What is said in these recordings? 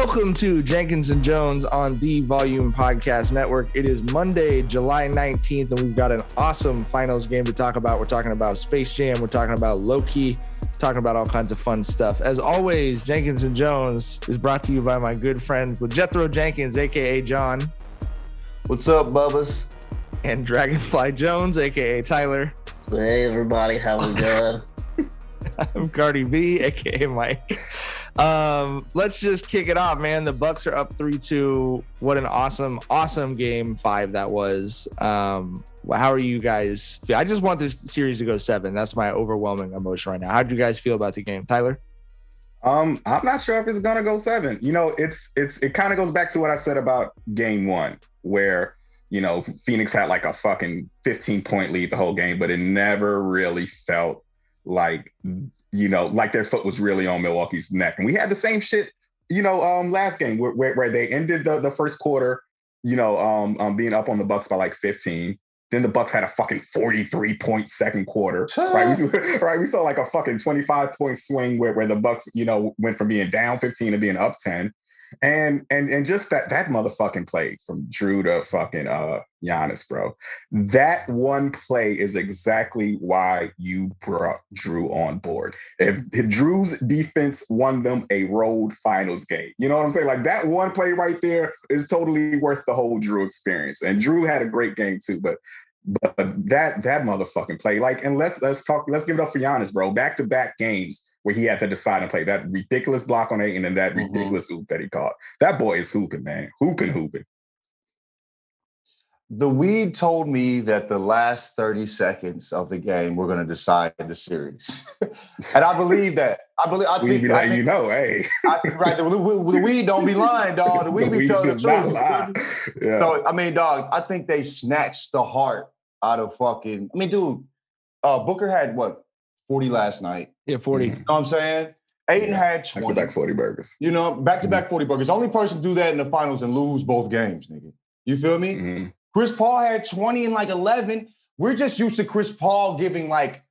Welcome to Jenkins and Jonez on the Volume Podcast Network. It is Monday, July 19th, and we've got an awesome finals game to talk about. We're talking about Space Jam. We're talking about Loki. Talking about all kinds of fun stuff. As always, Jenkins and Jonez is brought to you by my good friend Jethro Jenkins, a.k.a. John. What's up, Bubbas? And Dragonfly Jones, a.k.a. Tyler. Hey, everybody. How we doing? I'm Cardi B, a.k.a. Mike. Let's just kick it off, man. The Bucks are up 3-2. What an awesome game 5 that was. How are you guys feel? I just want this series to go 7. That's my overwhelming emotion right now. How do you guys feel about the game, Tyler? I'm not sure if it's gonna go 7. You know, it kind of goes back to what I said about game 1, where, you know, Phoenix had like a fucking 15-point lead the whole game, but it never really felt like, you know, like their foot was really on Milwaukee's neck. And we had the same shit, you know, last game where they ended the first quarter, you know, being up on the Bucks by like 15. Then the Bucks had a fucking 43-point second quarter, right? We saw like a fucking 25-point swing where the Bucks, you know, went from being down 15 to being up 10. And just that motherfucking play from Drew to fucking Giannis, bro. That one play is exactly why you brought Drew on board. If Drew's defense won them a road finals game, you know what I'm saying? Like that one play right there is totally worth the whole Drew experience. And Drew had a great game too, but that motherfucking play, like, and let's give it up for Giannis, bro. Back-to-back games where he had to decide and play that ridiculous block on 8 and then that ridiculous hoop that he caught. That boy is hooping, man. Hooping. The weed told me that the last 30 seconds of the game were going to decide the series. And I believe that. I think, you know, hey. Right, the weed don't be lying, dog. The weed be telling the truth. Yeah. So, I mean, dog, I think they snatched the heart out of fucking, I mean, dude, Booker had, 40 last night. Yeah, 40. You know what I'm saying? Aiden had 20. Back-to-back 40 burgers. You know, back-to-back 40 burgers. The only person to do that in the finals and lose both games, nigga. You feel me? Mm-hmm. Chris Paul had 20 and like 11. We're just used to Chris Paul giving like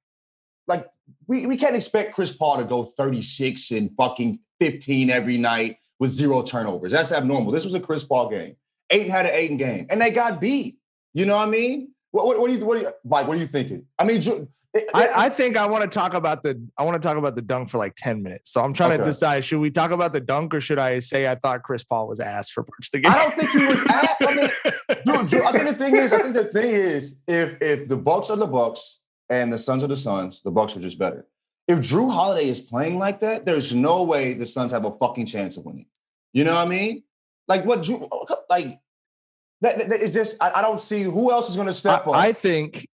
we can't expect Chris Paul to go 36 and fucking 15 every night with 0 turnovers. That's abnormal. This was a Chris Paul game. Aiden had an Aiden game, and they got beat. You know what I mean? What are you, Mike? What are you thinking? I mean, I think I want to talk about the dunk for like 10 minutes. So I'm trying to decide, should we talk about the dunk or should I say I thought Chris Paul was ass for parts of the game? I don't think he was ass. I mean, dude, I think the thing is, if the Bucks are the Bucks and the Suns are the Suns, the Bucks are just better. If Drew Holiday is playing like that, there's no way the Suns have a fucking chance of winning. You know what I mean? Like what Drew, like that it's just I don't see who else is going to step up. I think.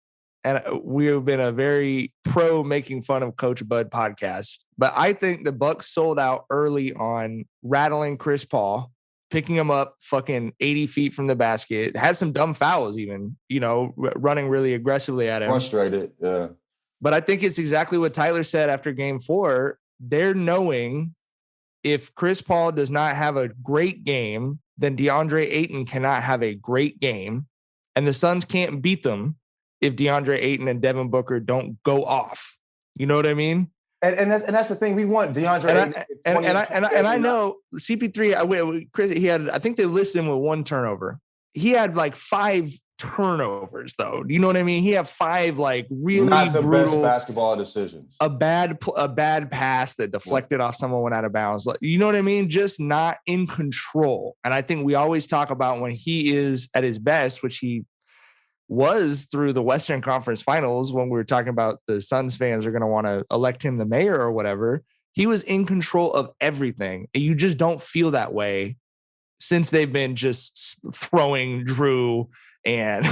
And we have been a very pro making fun of Coach Bud podcast. But I think the Bucks sold out early on rattling Chris Paul, picking him up fucking 80 feet from the basket, had some dumb fouls even, you know, running really aggressively at him. Frustrated, yeah. But I think it's exactly what Tyler said after game 4. They're knowing if Chris Paul does not have a great game, then DeAndre Ayton cannot have a great game. And the Suns can't beat them if DeAndre Ayton and Devin Booker don't go off. You know what I mean? And that's the thing. We want DeAndre Ayton. And I know CP3, Chris, he had, I think they listed him with 1 turnover. He had like 5 turnovers though. You know what I mean? He had 5 like really not the brutal best basketball decisions. A bad pass that deflected off someone, went out of bounds. You know what I mean? Just not in control. And I think we always talk about when he is at his best, which he was through the Western Conference Finals, when we were talking about the Suns fans are going to want to elect him the mayor or whatever. He was in control of everything. And you just don't feel that way since they've been just throwing Drew and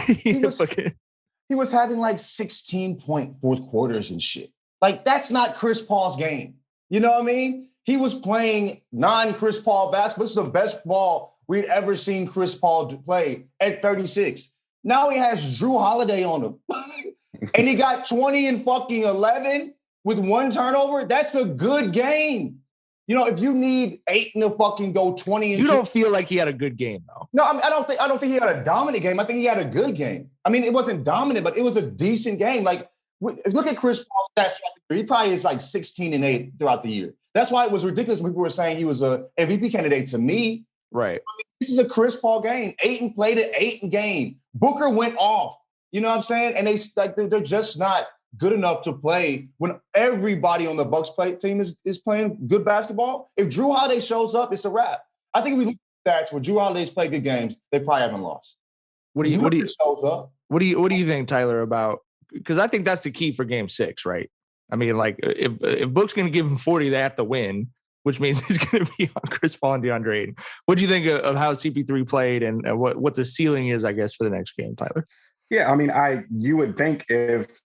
he was having like 16-point fourth quarters and shit. Like that's not Chris Paul's game. You know what I mean? He was playing non-Chris Paul basketball. This is the best ball we'd ever seen Chris Paul play at 36. Now he has Drew Holiday on him. And he got 20 and fucking 11 with 1 turnover. That's a good game. You know, if you need Ayton to fucking go 20 and you don't feel like he had a good game though. No, I don't think he had a dominant game. I think he had a good game. I mean, it wasn't dominant, but it was a decent game. Like, look at Chris Paul's stats throughout the year. He probably is like 16 and 8 throughout the year. That's why it was ridiculous when people were saying he was a MVP candidate to me. Right. This is a Chris Paul game. Ayton played an Ayton game. Booker went off. You know what I'm saying? And they're just not good enough to play when everybody on the Bucks team is playing good basketball. If Drew Holiday shows up, it's a wrap. I think if we look at stats where Drew Holiday's played good games, they probably haven't lost. What do you shows up? What do you think, Tyler, about, because I think that's the key for game 6, right? I mean, like if Book's going to give him 40, they have to win, which means he's going to be on Chris Paul and DeAndre Ayton. What do you think of how CP3 played and what the ceiling is, I guess, for the next game, Tyler? Yeah, I mean, you would think if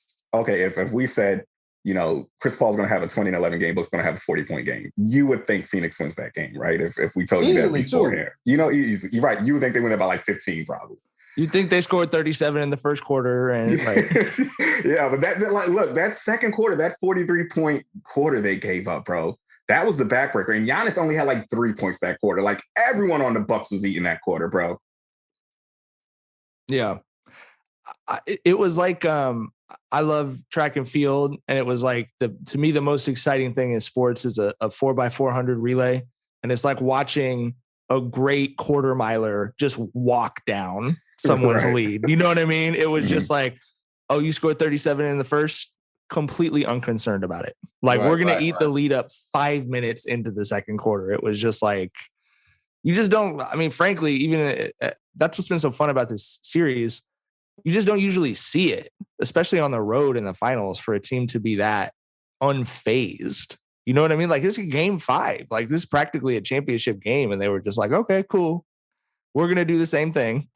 we said, you know, Chris Paul's going to have a 20-11 game, Book's going to have a 40-point game, you would think Phoenix wins that game, right? If we told you that beforehand. You know, you're right. You would think they win it by like 15 probably. You think they scored 37 in the first quarter, and like, yeah, but look, that second quarter, that 43-point quarter they gave up, bro, that was the backbreaker. And Giannis only had like 3 points that quarter. Like everyone on the Bucks was eating that quarter, bro. Yeah, it was like I love track and field, and it was like to me the most exciting thing in sports is a 4x400 relay, and it's like watching a great quarter miler just walk down someone's lead. You know what I mean? It was just like, oh, you scored 37 in the first, completely unconcerned about it. Like we're going to eat the lead up 5 minutes into the second quarter. It was just like, you just don't, I mean, frankly, even that's what's been so fun about this series. You just don't usually see it, especially on the road in the finals, for a team to be that unfazed. You know what I mean? Like this is game 5. Like this is practically a championship game. And they were just like, okay, cool. We're going to do the same thing.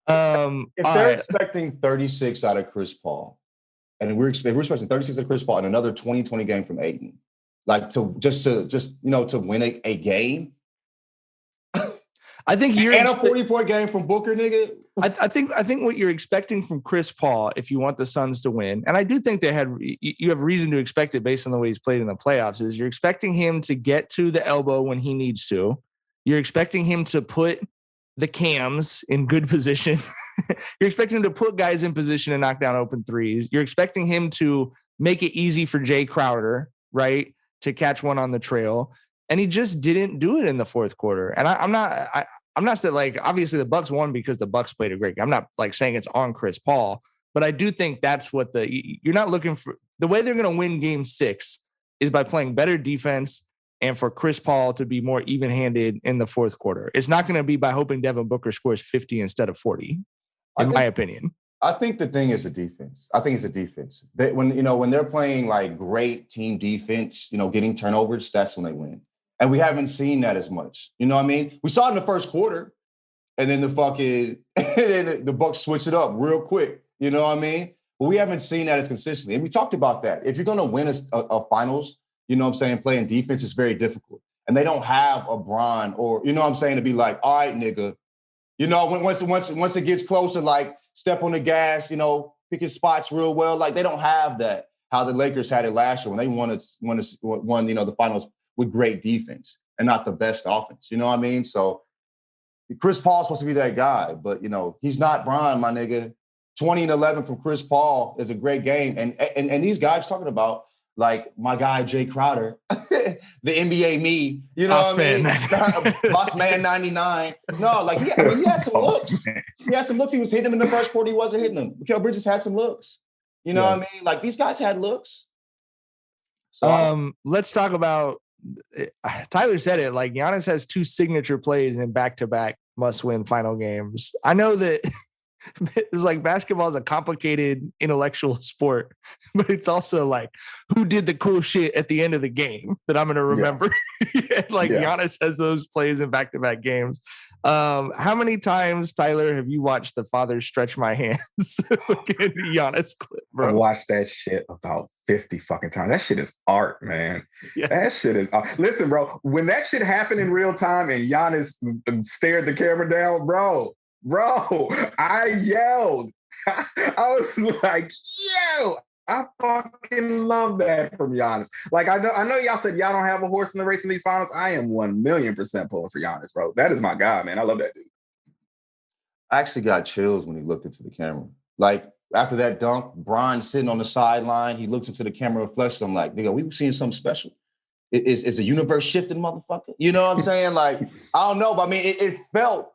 If they're expecting 36 out of Chris Paul, and we're expecting 36 out of Chris Paul and another 20 game from Ayton, like to win a game. I think you're and a 40-point game from Booker, nigga. I think what you're expecting from Chris Paul, if you want the Suns to win, and I do think you have reason to expect it based on the way he's played in the playoffs, is you're expecting him to get to the elbow when he needs to. You're expecting him to put the cams in good position. You're expecting him to put guys in position and knock down open threes. You're expecting him to make it easy for Jay Crowder, right, to catch one on the trail. And he just didn't do it in the fourth quarter. And I'm not saying, like, obviously the Bucks won because the Bucks played a great game. I'm not like saying it's on Chris Paul, but I do think that's what you're not looking for. The way they're going to win game 6 is by playing better defense and for Chris Paul to be more even-handed in the fourth quarter. It's not going to be by hoping Devin Booker scores 50 instead of 40, in my opinion. I think the thing is the defense. I think it's the defense. When they're playing like great team defense, getting turnovers, that's when they win. And we haven't seen that as much. You know what I mean? We saw it in the first quarter, and then the Bucks switch it up real quick. You know what I mean? But we haven't seen that as consistently. And we talked about that. If you're going to win a finals, you know what I'm saying, playing defense is very difficult. And they don't have a Bron or, you know what I'm saying, to be like, all right, nigga. Once it gets closer, like step on the gas, pick his spots real well. Like they don't have that, how the Lakers had it last year when they won the finals with great defense and not the best offense. You know what I mean? So Chris Paul's supposed to be that guy, but he's not Bron, my nigga. 20-11 from Chris Paul is a great game. And these guys talking about, like my guy Jay Crowder, the NBA me, you know what I mean? Boss Man 99. No, like he had some looks. He had some looks. He was hitting him in the first quarter. He wasn't hitting them. Mikal Bridges had some looks. You know what I mean? Like these guys had looks. So let's talk about. Tyler said it. Like Giannis has 2 signature plays in back-to-back must-win final games. I know that. It's like basketball is a complicated intellectual sport, but it's also like who did the cool shit at the end of the game that I'm going to remember. Giannis has those plays in back-to-back games. How many times, Tyler, have you watched The Father Stretch My Hands? Giannis clip, bro. I watched that shit about 50 fucking times. That shit is art, man. Yes. That shit is art. Listen, bro, when that shit happened in real time and Giannis stared the camera down, bro, I yelled. I was like, yo, I fucking love that from Giannis. Like, I know y'all said y'all don't have a horse in the race in these finals. I am 1,000,000% pulling for Giannis, bro. That is my guy, man. I love that dude. I actually got chills when he looked into the camera. Like, after that dunk, Bron sitting on the sideline. He looks into the camera reflection. I'm like, nigga, we seeing something special. Is the universe shifting, motherfucker? You know what I'm saying? Like, I don't know, but I mean, it felt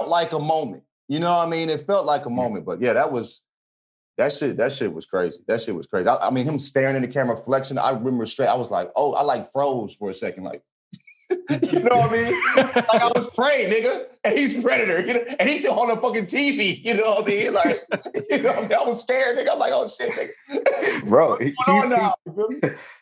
like a moment. You know what I mean? It felt like a moment. But yeah, that shit was crazy. That shit was crazy. I mean, him staring in the camera, flexing. I remember straight. I was like, oh, I like froze for a second, like. You know what I mean? Like I was praying, nigga, and he's Predator, you know, and he's on the fucking TV, you know what I mean? Like, you know, I was scared, nigga. I'm like, oh shit, nigga. Bro,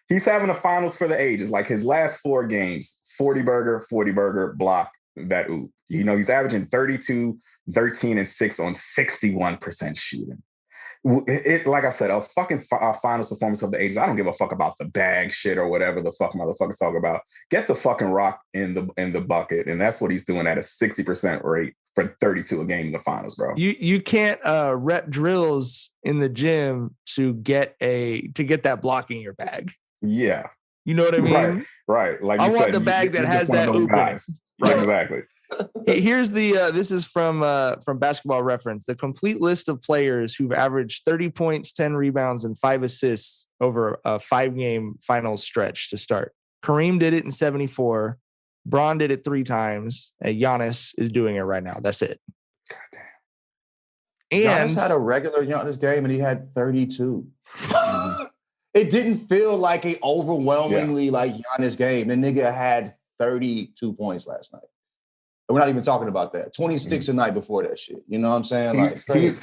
he's having the finals for the ages. Like his last 4 games, 40 burger, block, that oop. You know, he's averaging 32, 13, and 6 on 61% shooting. It like I said, a fucking finals performance of the ages. I don't give a fuck about the bag shit or whatever the fuck motherfuckers talk about. Get the fucking rock in the bucket, and that's what he's doing at a 60% rate for 32 a game in the finals, bro. You can't rep drills in the gym to get that block in your bag. Yeah, you know what I mean. Right. Like I you want said, the bag that has that oop in it. Right, exactly. Here's this is from Basketball Reference, the complete list of players who've averaged 30 points, 10 rebounds, and 5 assists over a 5-game finals stretch to start. Kareem did it in 74. Bron did it 3 times. And Giannis is doing it right now. That's it. And Giannis had a regular Giannis game and he had 32. It didn't feel like an overwhelmingly like Giannis game. The nigga had 32 points last night. We're not even talking about that. 26 a night before that shit. You know what I'm saying?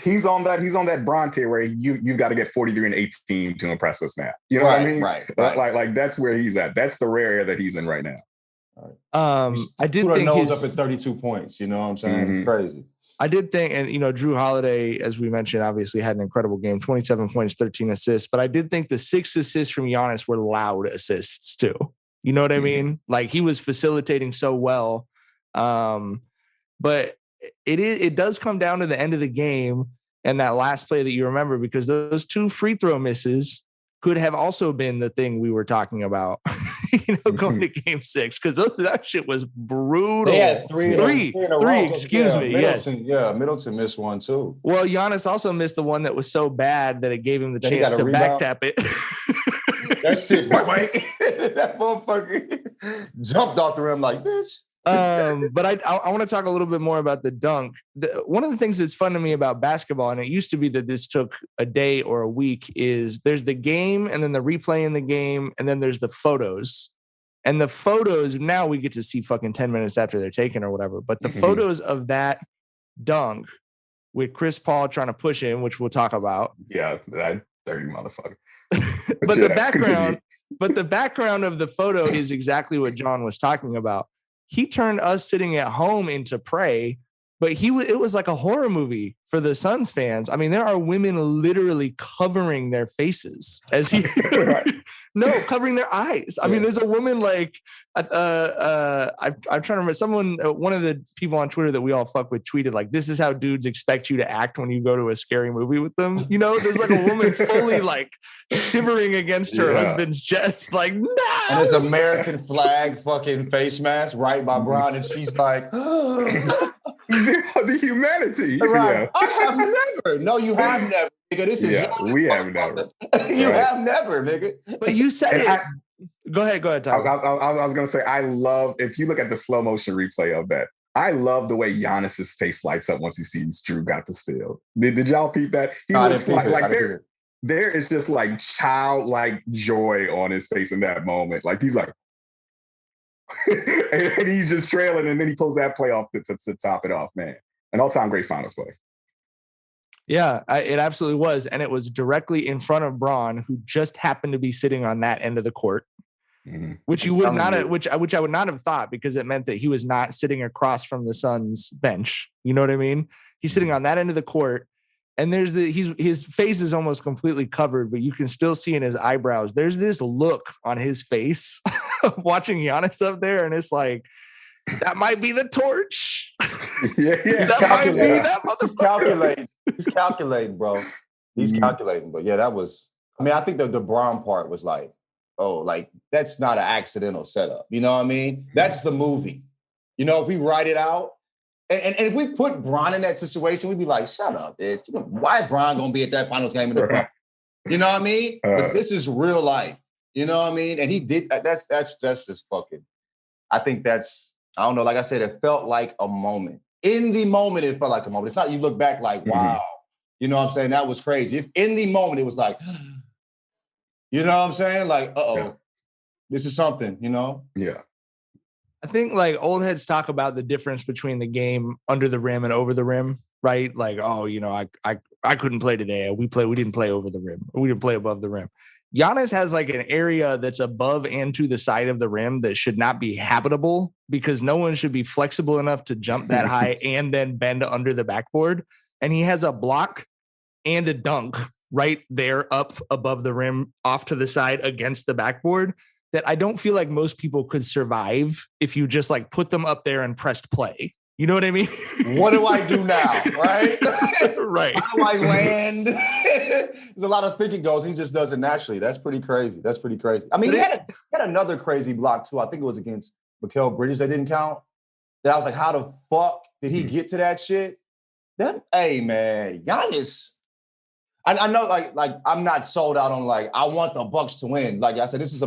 He's on that Bron tier where you've got to get 43 and 18 to impress us now. You know what I mean? Right. Like that's where he's at. That's the rare area that he's in right now. I did think he's up at 32 points. You know what I'm saying? Mm-hmm. Crazy. I did think, and you know, Drew Holiday, as we mentioned, obviously had an incredible game, 27 points, 13 assists. But I did think the 6 assists from Giannis were loud assists too. You know what I mean? Like he was facilitating so well. But it does come down to the end of the game and that last play that you remember, because those 2 free throw misses could have also been the thing we were talking about, going to game 6, because that shit was brutal. They had three. Excuse me. Middleton, yes. Middleton missed one too. Well, Giannis also missed the one that was so bad that it gave him the chance to back tap it. That shit, that motherfucker jumped off the rim like, bitch. But I want to talk a little bit more about the dunk. One of the things that's fun to me about basketball, and it used to be that this took a day or a week, is there's the game and then the replay in the game, and then there's the photos. And the photos, now we get to see fucking 10 minutes after they're taken or whatever. But the photos of that dunk with Chris Paul trying to push him, which we'll talk about. Yeah, that dirty motherfucker. But the background of the photo is exactly what John was talking about. He turned us sitting at home into prey, but it was like a horror movie for the Suns fans. I mean, there are women literally covering their faces as he covering their eyes. I mean, there's a woman like I'm trying to remember, one of the people on Twitter that we all fuck with tweeted like, "This is how dudes expect you to act when you go to a scary movie with them." You know, there's like a woman fully like shivering against her husband's chest, like, no. And there's American flag fucking face mask right by Bron, and she's like, the humanity. Right. Yeah. I have never. No, you have never, nigga. This is we have never. You have never, nigga. But you said it. Go ahead, Tom. I was gonna say, I love, if you look at the slow motion replay of that, I love the way Giannis's face lights up once he sees Drew got the steal. Did y'all peep that? He looks like there is just like childlike joy on his face in that moment. Like he's like, and he's just trailing, and then he pulls that play off to top it off, man. An all-time great finals play. Yeah, it absolutely was. And it was directly in front of Bron, who just happened to be sitting on that end of the court, which you would not have, which I would not have thought, because it meant that he was not sitting across from the Suns bench. You know what I mean? He's sitting on that end of the court, and there's his face is almost completely covered, but you can still see in his eyebrows, there's this look on his face watching Giannis up there, and it's like, that might be the torch. That might be that motherfucker. He's calculating, bro. He's calculating. But yeah, that was, I mean, I think the Bron part was like, oh, like, that's not an accidental setup. You know what I mean? That's the movie. You know, if we write it out, And if we put Bron in that situation, we'd be like, shut up, dude. Why is Bron going to be at that finals game in the front? You know what I mean? But this is real life. You know what I mean? And he did, that's just fucking, I think that's, I don't know, like I said, it felt like a moment. In the moment, it felt like a moment. It's not you look back like, wow. You know what I'm saying? That was crazy. If in the moment, it was like, you know what I'm saying? Like, this is something, you know? Yeah. I think like old heads talk about the difference between the game under the rim and over the rim, right? Like, oh, you know, I couldn't play today. We didn't play over the rim. Or we didn't play above the rim. Giannis has like an area that's above and to the side of the rim that should not be habitable because no one should be flexible enough to jump that high and then bend under the backboard. And he has a block and a dunk right there up above the rim off to the side against the backboard that I don't feel like most people could survive if you just like put them up there and pressed play. You know what I mean? What do I do now? Right? Right. How do I land? There's a lot of thinking goes. He just does it naturally. That's pretty crazy. I mean, he had another crazy block too. I think it was against Mikal Bridges that didn't count. That I was like, how the fuck did he get to that shit? Hey, man, Giannis. I know, like I'm not sold out on like I want the Bucks to win. Like I said, this is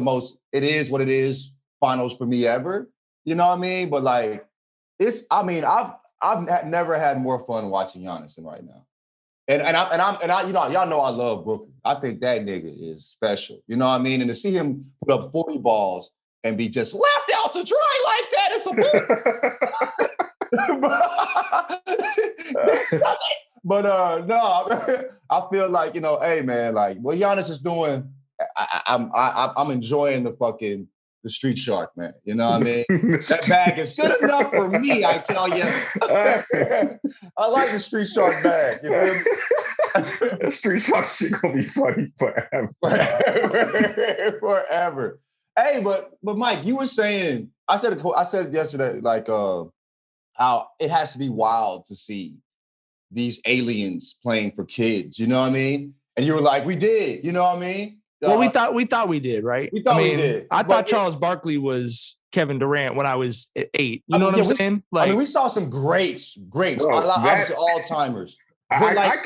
it is what it is. Finals for me ever. You know what I mean? But like I've never had more fun watching Giannis than right now. And I you know y'all know I love Brooklyn. I think that nigga is special. You know what I mean? And to see him put up 40 balls and be just left out to dry like that, it's a But no, I feel like, you know, hey man, like what Giannis is doing, I'm enjoying the street shark, man. You know what I mean? That bag is good enough for me, I tell you. I like the street shark bag. You know? The street shark shit gonna be funny forever. Forever. Hey, but Mike, you were saying, I said yesterday, like how it has to be wild to see these aliens playing for kids, you know what I mean? And you were like, we did, you know what I mean? Well, we thought we did, right? We thought we did. I thought Charles Barkley was Kevin Durant when I was 8. You know what I'm saying? Like, I mean, we saw some greats, obviously all-timers. I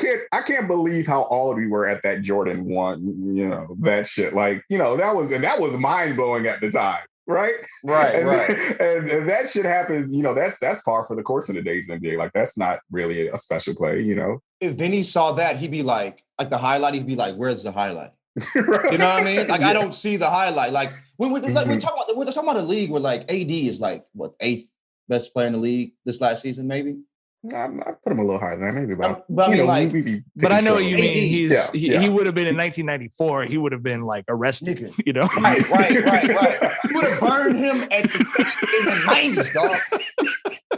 can't believe how old we were at that Jordan 1, you know, that shit. Like, you know, that was mind-blowing at the time. Right. And that shit happens, you know, that's par for the course in today's NBA. Like, that's not really a special play, you know. If Vinny saw that, he'd be like the highlight, he'd be like, where's the highlight? Right. You know what I mean? Like, I don't see the highlight. Like, when we're talking about a league where like AD is like what, 8th best player in the league this last season, maybe. I put him a little higher than that, maybe. But I know what you mean. He would have been in 1994. He would have been like arrested. You know, right. You would have burned him in the 90s, dog.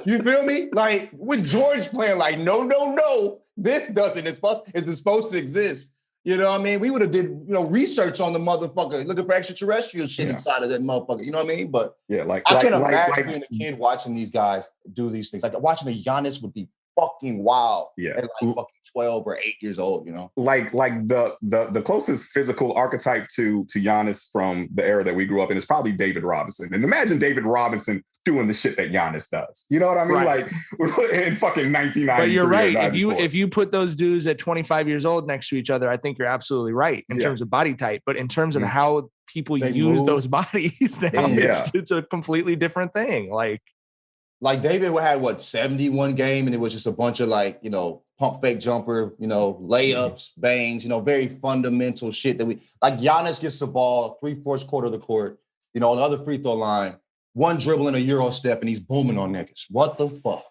You feel me? Like with George playing, like no, this isn't supposed to exist. You know what I mean? We would have did, you know, research on the motherfucker, looking for extraterrestrial shit inside of that motherfucker. You know what I mean? But yeah, I can imagine being a kid watching these guys do these things. Like watching a Giannis would be fucking wild. Yeah, at like fucking 12 or 8 years old. You know, like the closest physical archetype to Giannis from the era that we grew up in is probably David Robinson. And imagine David Robinson doing the shit that Giannis does. You know what I mean? Right. Like in fucking 1993. But you're right. If you put those dudes at 25 years old next to each other, I think you're absolutely right in terms of body type. But in terms of how people use those bodies now, it's a completely different thing. Like David had what, 71 game, and it was just a bunch of like, you know, pump fake jumper, you know, layups, bangs, you know, very fundamental shit that we like. Giannis gets the ball 3/4 quarter of the court, you know, on the other free throw line, one dribble and a Euro step, and he's booming on niggas. What the fuck?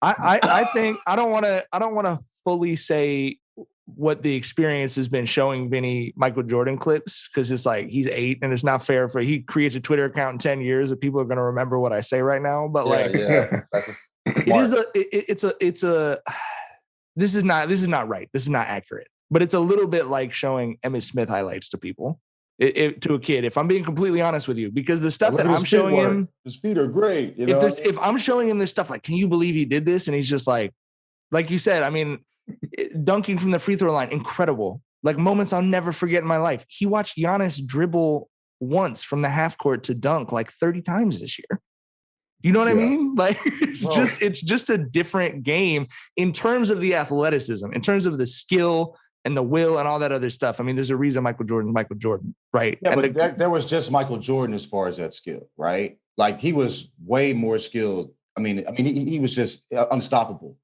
I think I don't want to fully say what the experience has been showing Vinny Michael Jordan clips, because it's like he's 8 and it's not fair he creates a Twitter account in 10 years and people are going to remember what I say right now. But this is not right. This is not accurate, but it's a little bit like showing Emmitt Smith highlights to people. To a kid, if I'm being completely honest with you, because the stuff that I'm showing him, his feet are great. You know? If I'm showing him this stuff, like, can you believe he did this? And he's just like you said, I mean, dunking from the free throw line, incredible. Like moments I'll never forget in my life. He watched Giannis dribble once from the half court to dunk like 30 times this year. You know what I mean? Like it's just a different game in terms of the athleticism, in terms of the skill and the will and all that other stuff. I mean, there's a reason Michael Jordan, right? Yeah, and but there was just Michael Jordan as far as that skill, right? Like he was way more skilled. I mean, he was just unstoppable.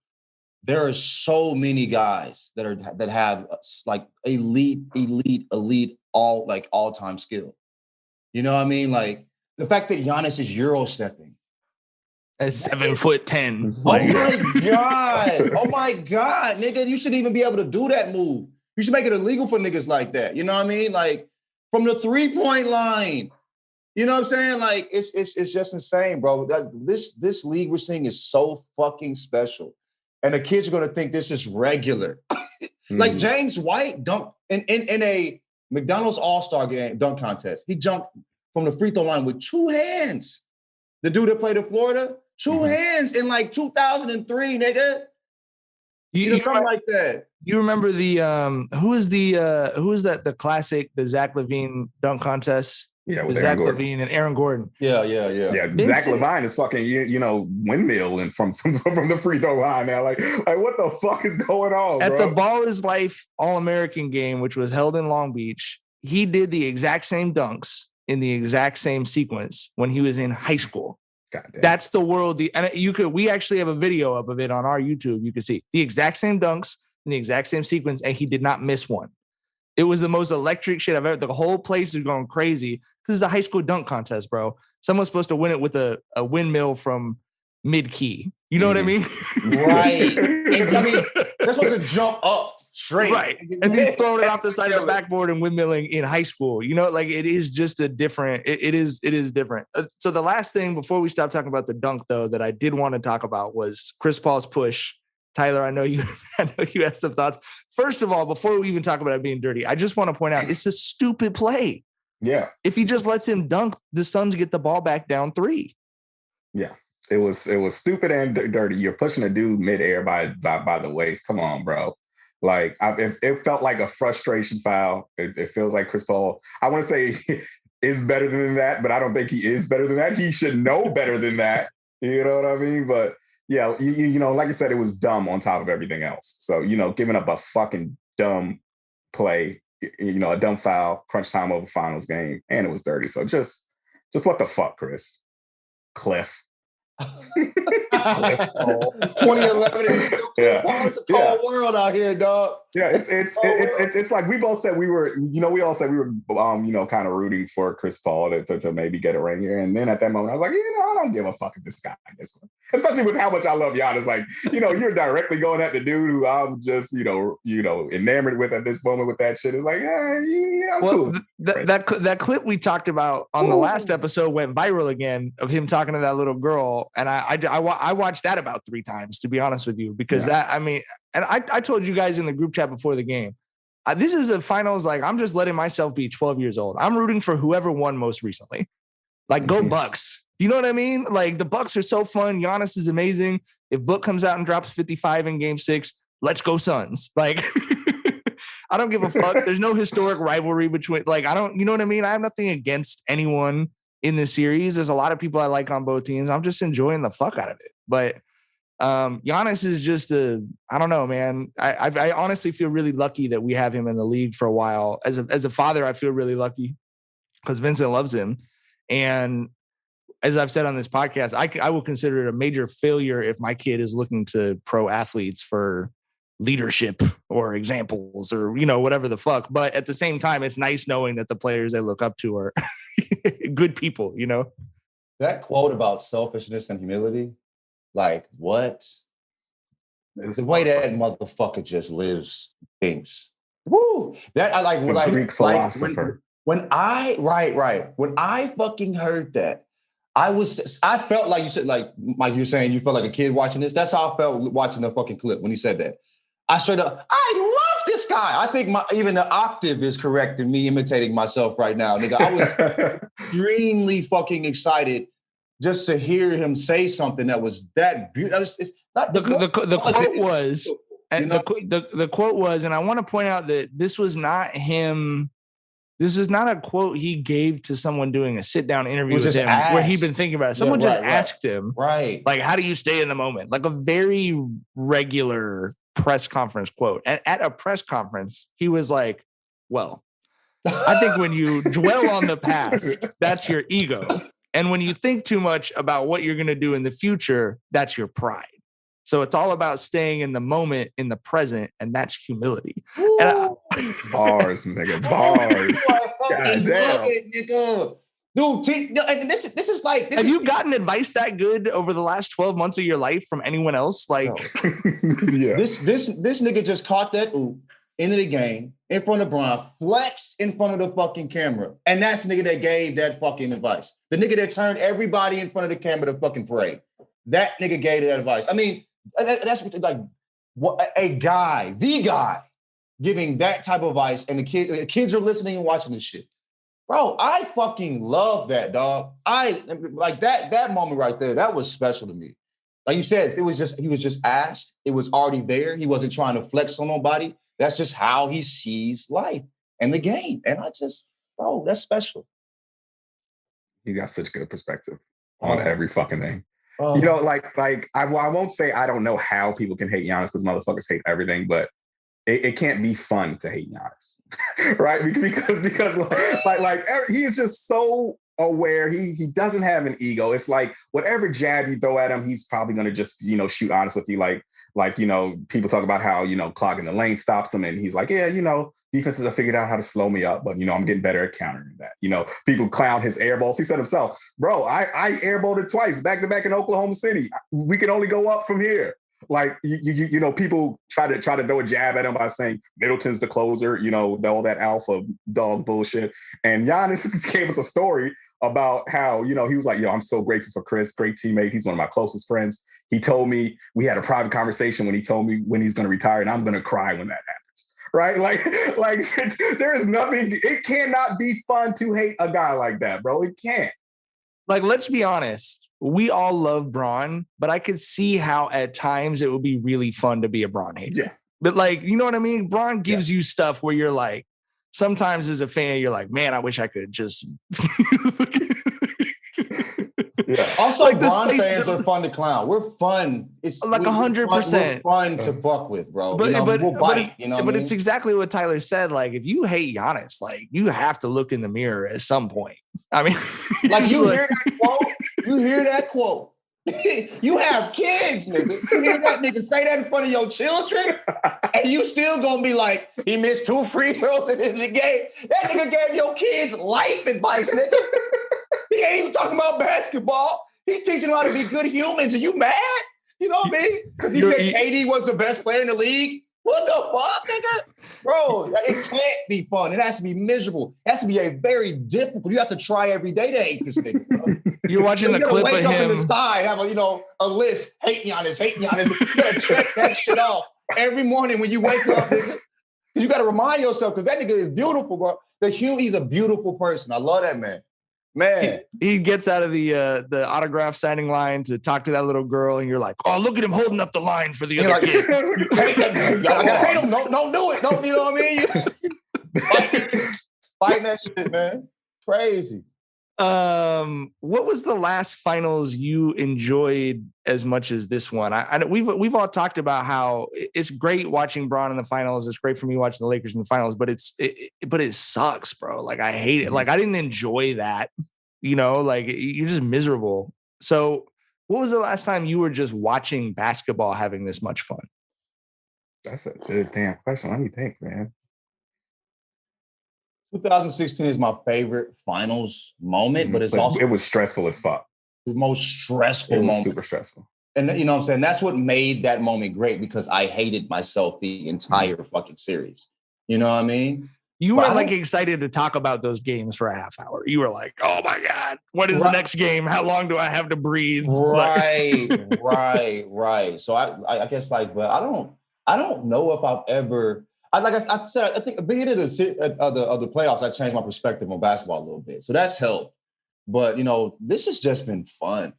There are so many guys that have like elite all-time skill. You know what I mean? Like the fact that Giannis is Euro stepping. At 7'10". Oh my God, nigga. You shouldn't even be able to do that move. You should make it illegal for niggas like that. You know what I mean? Like from the 3-point line. You know what I'm saying? Like it's just insane, bro. This league we're seeing is so fucking special. And the kids are gonna think this is regular. Like James White dunked in a McDonald's All-Star game dunk contest. He jumped from the free throw line with 2 hands. The dude that played in Florida, 2 hands in like 2003, nigga. You know, something like that. You remember the who is that the classic, the Zach LaVine dunk contest? Yeah, with Zach LaVine and Aaron Gordon. Yeah. Zach LaVine is fucking windmill and from the free throw line now. Like what the fuck is going on? At bro? the Ball is Life All-American game, which was held in Long Beach, he did the exact same dunks in the exact same sequence when he was in high school. That's the world. We actually have a video up of it on our YouTube. You can see the exact same dunks in the exact same sequence, and he did not miss one. It was the most electric shit I've ever. The whole place is going crazy because it's a high school dunk contest, bro. Someone's supposed to win it with a windmill from mid-key. You know what I mean? Right. I mean, they're supposed to jump up straight. Right. And he's throwing it off the side of the backboard and windmilling in high school. You know, like it is just a different, it is different. So the last thing before we stop talking about the dunk, though, that I did want to talk about was Chris Paul's push. Tyler, I know you have some thoughts. First of all, before we even talk about it being dirty, I just want to point out it's a stupid play. Yeah. If he just lets him dunk, the Suns get the ball back down 3. Yeah. It was stupid and dirty. You're pushing a dude midair by the waist. Come on, bro. Like it felt like a frustration foul. It feels like Chris Paul, I want to say is better than that, but I don't think he is better than that. He should know better than that. You know what I mean? But yeah, you know, like I said, it was dumb on top of everything else. So, you know, giving up a fucking dumb play, you know, a dumb foul, crunch time over finals game, and it was dirty. So just what the fuck, Chris? Cliff. 2011 is still it's a cold world out here, dog. Yeah, it's like we both said we were, you know, kind of rooting for Chris Paul to maybe get a ring here. And then at that moment, I was like, you know, I don't give a fuck if this guy gets one. Especially with how much I love Giannis. Like, you know, you're directly going at the dude who I'm just, you know, enamored with at this moment with that shit. It's like, I'm cool. That clip we talked about on the last episode went viral again of him talking to that little girl. And I watched that about 3 times, to be honest with you, because I told you guys in the group chat before the game, this is a finals. Like, I'm just letting myself be 12 years old. I'm rooting for whoever won most recently. Like, go Bucks. You know what I mean? Like, the Bucks are so fun. Giannis is amazing. If Book comes out and drops 55 in game 6, let's go Suns. Like, I don't give a fuck. There's no historic rivalry between, like, you know what I mean? I have nothing against anyone in this series. There's a lot of people I like on both teams. I'm just enjoying the fuck out of it. But Giannis is just I don't know, man. I honestly feel really lucky that we have him in the league for a while. As a father, I feel really lucky because Vincent loves him. And as I've said on this podcast, I will consider it a major failure if my kid is looking to pro athletes for leadership or examples or, you know, whatever the fuck. But at the same time, it's nice knowing that the players they look up to are good people, you know? That quote about selfishness and humility, like what? The way that motherfucker just lives, thinks. Woo! That I like. The Greek philosopher. When I fucking heard that, I felt like you said, like Mike, you're saying you felt like a kid watching this. That's how I felt watching the fucking clip when he said that. I straight up, I love this guy. I think even the octave is correct in me imitating myself right now, nigga. I was extremely fucking excited just to hear him say something that was that beautiful. The quote was, and the quote was, and I want to point out that this was not him This is not a quote he gave to someone doing a sit-down interview with him asked. where he'd been thinking about it. Someone just asked him, like, how do you stay in the moment? Like a very regular press conference quote. And at a press conference, he was like, well, I think when you dwell on the past, that's your ego. And when you think too much about what you're going to do in the future, that's your pride. So it's all about staying in the moment, in the present, and that's humility. And bars, nigga, bars. God damn. Dude, this is like. Have you gotten advice that good over the last 12 months of your life from anyone else? Like, yeah. This nigga just caught that oop into the game in front of Bron, flexed in front of the fucking camera, and that's the nigga that gave that fucking advice. The nigga that turned everybody in front of the camera to fucking parade. That nigga gave that advice. I mean, that's like what the guy giving that type of advice, and the kids are listening and watching this shit. Bro, I fucking love that, dog. I like that moment right there. That was special to me. Like you said, he was just asked. It was already there. He wasn't trying to flex on nobody. That's just how he sees life and the game. And bro, that's special. He got such good perspective on every fucking thing. You know, like I won't say I don't know how people can hate Giannis because motherfuckers hate everything, but it can't be fun to hate Giannis, right? Because like he is just so aware. He doesn't have an ego. It's like whatever jab you throw at him, he's probably gonna just shoot honest with you. Like people talk about how clogging the lane stops him, and he's like, yeah, defenses have figured out how to slow me up, but I'm getting better at countering that. People clown his air balls. He said himself, bro, I airballed it twice back to back in Oklahoma City. We can only go up from here. Like people try to throw a jab at him by saying Middleton's the closer, all that alpha dog bullshit. And Giannis gave us a story about how he was like, I'm so grateful for Chris, great teammate. He's one of my closest friends. He told me, we had a private conversation when he told me when he's going to retire, and I'm going to cry when that happens. Right? Like there is nothing. It cannot be fun to hate a guy like that, bro. It can't. Like, let's be honest. We all love Bron, but I could see how at times it would be really fun to be a Bron hater. Yeah. But like, you know what I mean? Bron gives you stuff where you're like, sometimes as a fan, you're like, man, I wish I could just. Yeah. Also, like Bron fans are fun to clown. We're fun. It's like 100%. We're fun to fuck with, bro. But we'll bite. But it's exactly what Tyler said. Like, if you hate Giannis, like you have to look in the mirror at some point. I mean, like hear that quote. You hear that quote. You have kids, nigga. You hear that nigga say that in front of your children, and you still gonna be like, he missed 2 free throws in the game. That nigga gave your kids life advice, nigga. He ain't even talking about basketball. He teaching them how to be good humans. Are you mad? You know what I mean? Because he said KD was the best player in the league. What the fuck, nigga? Bro, it can't be fun. It has to be miserable. It has to be a very difficult. You have to try every day to hate this nigga. Bro. You're watching the clip of him. Wake up on the side, have a list. Hate Giannis. You gotta check that shit off every morning when you wake up, nigga. You gotta remind yourself because that nigga is beautiful, bro. He's a beautiful person. I love that man. Man, he gets out of the autograph signing line to talk to that little girl, and you're like, "Oh, look at him holding up the line for the other kids." I gotta hate him. Don't do it. Don't, you know what I mean? Fighting that shit, man. Crazy. What was the last finals you enjoyed as much as this one? I we've all talked about how it's great watching Bron in the finals. It's great for me watching the Lakers in the finals, but it sucks, bro. Like I hate it. Like I didn't enjoy that. Like you're just miserable. So what was the last time you were just watching basketball having this much fun? That's a good damn question. Let me think, man. 2016 is my favorite finals moment, but also it was stressful as fuck. The most stressful moment. It was super stressful. And you know what I'm saying? That's what made that moment great because I hated myself the entire fucking series. You know what I mean? You were like excited to talk about those games for a half hour. You were like, oh my God, what is the next game? How long do I have to breathe? Right. So I guess but I don't know if I've ever, like I said, I think at the beginning of the playoffs, I changed my perspective on basketball a little bit. So that's helped. But this has just been fun.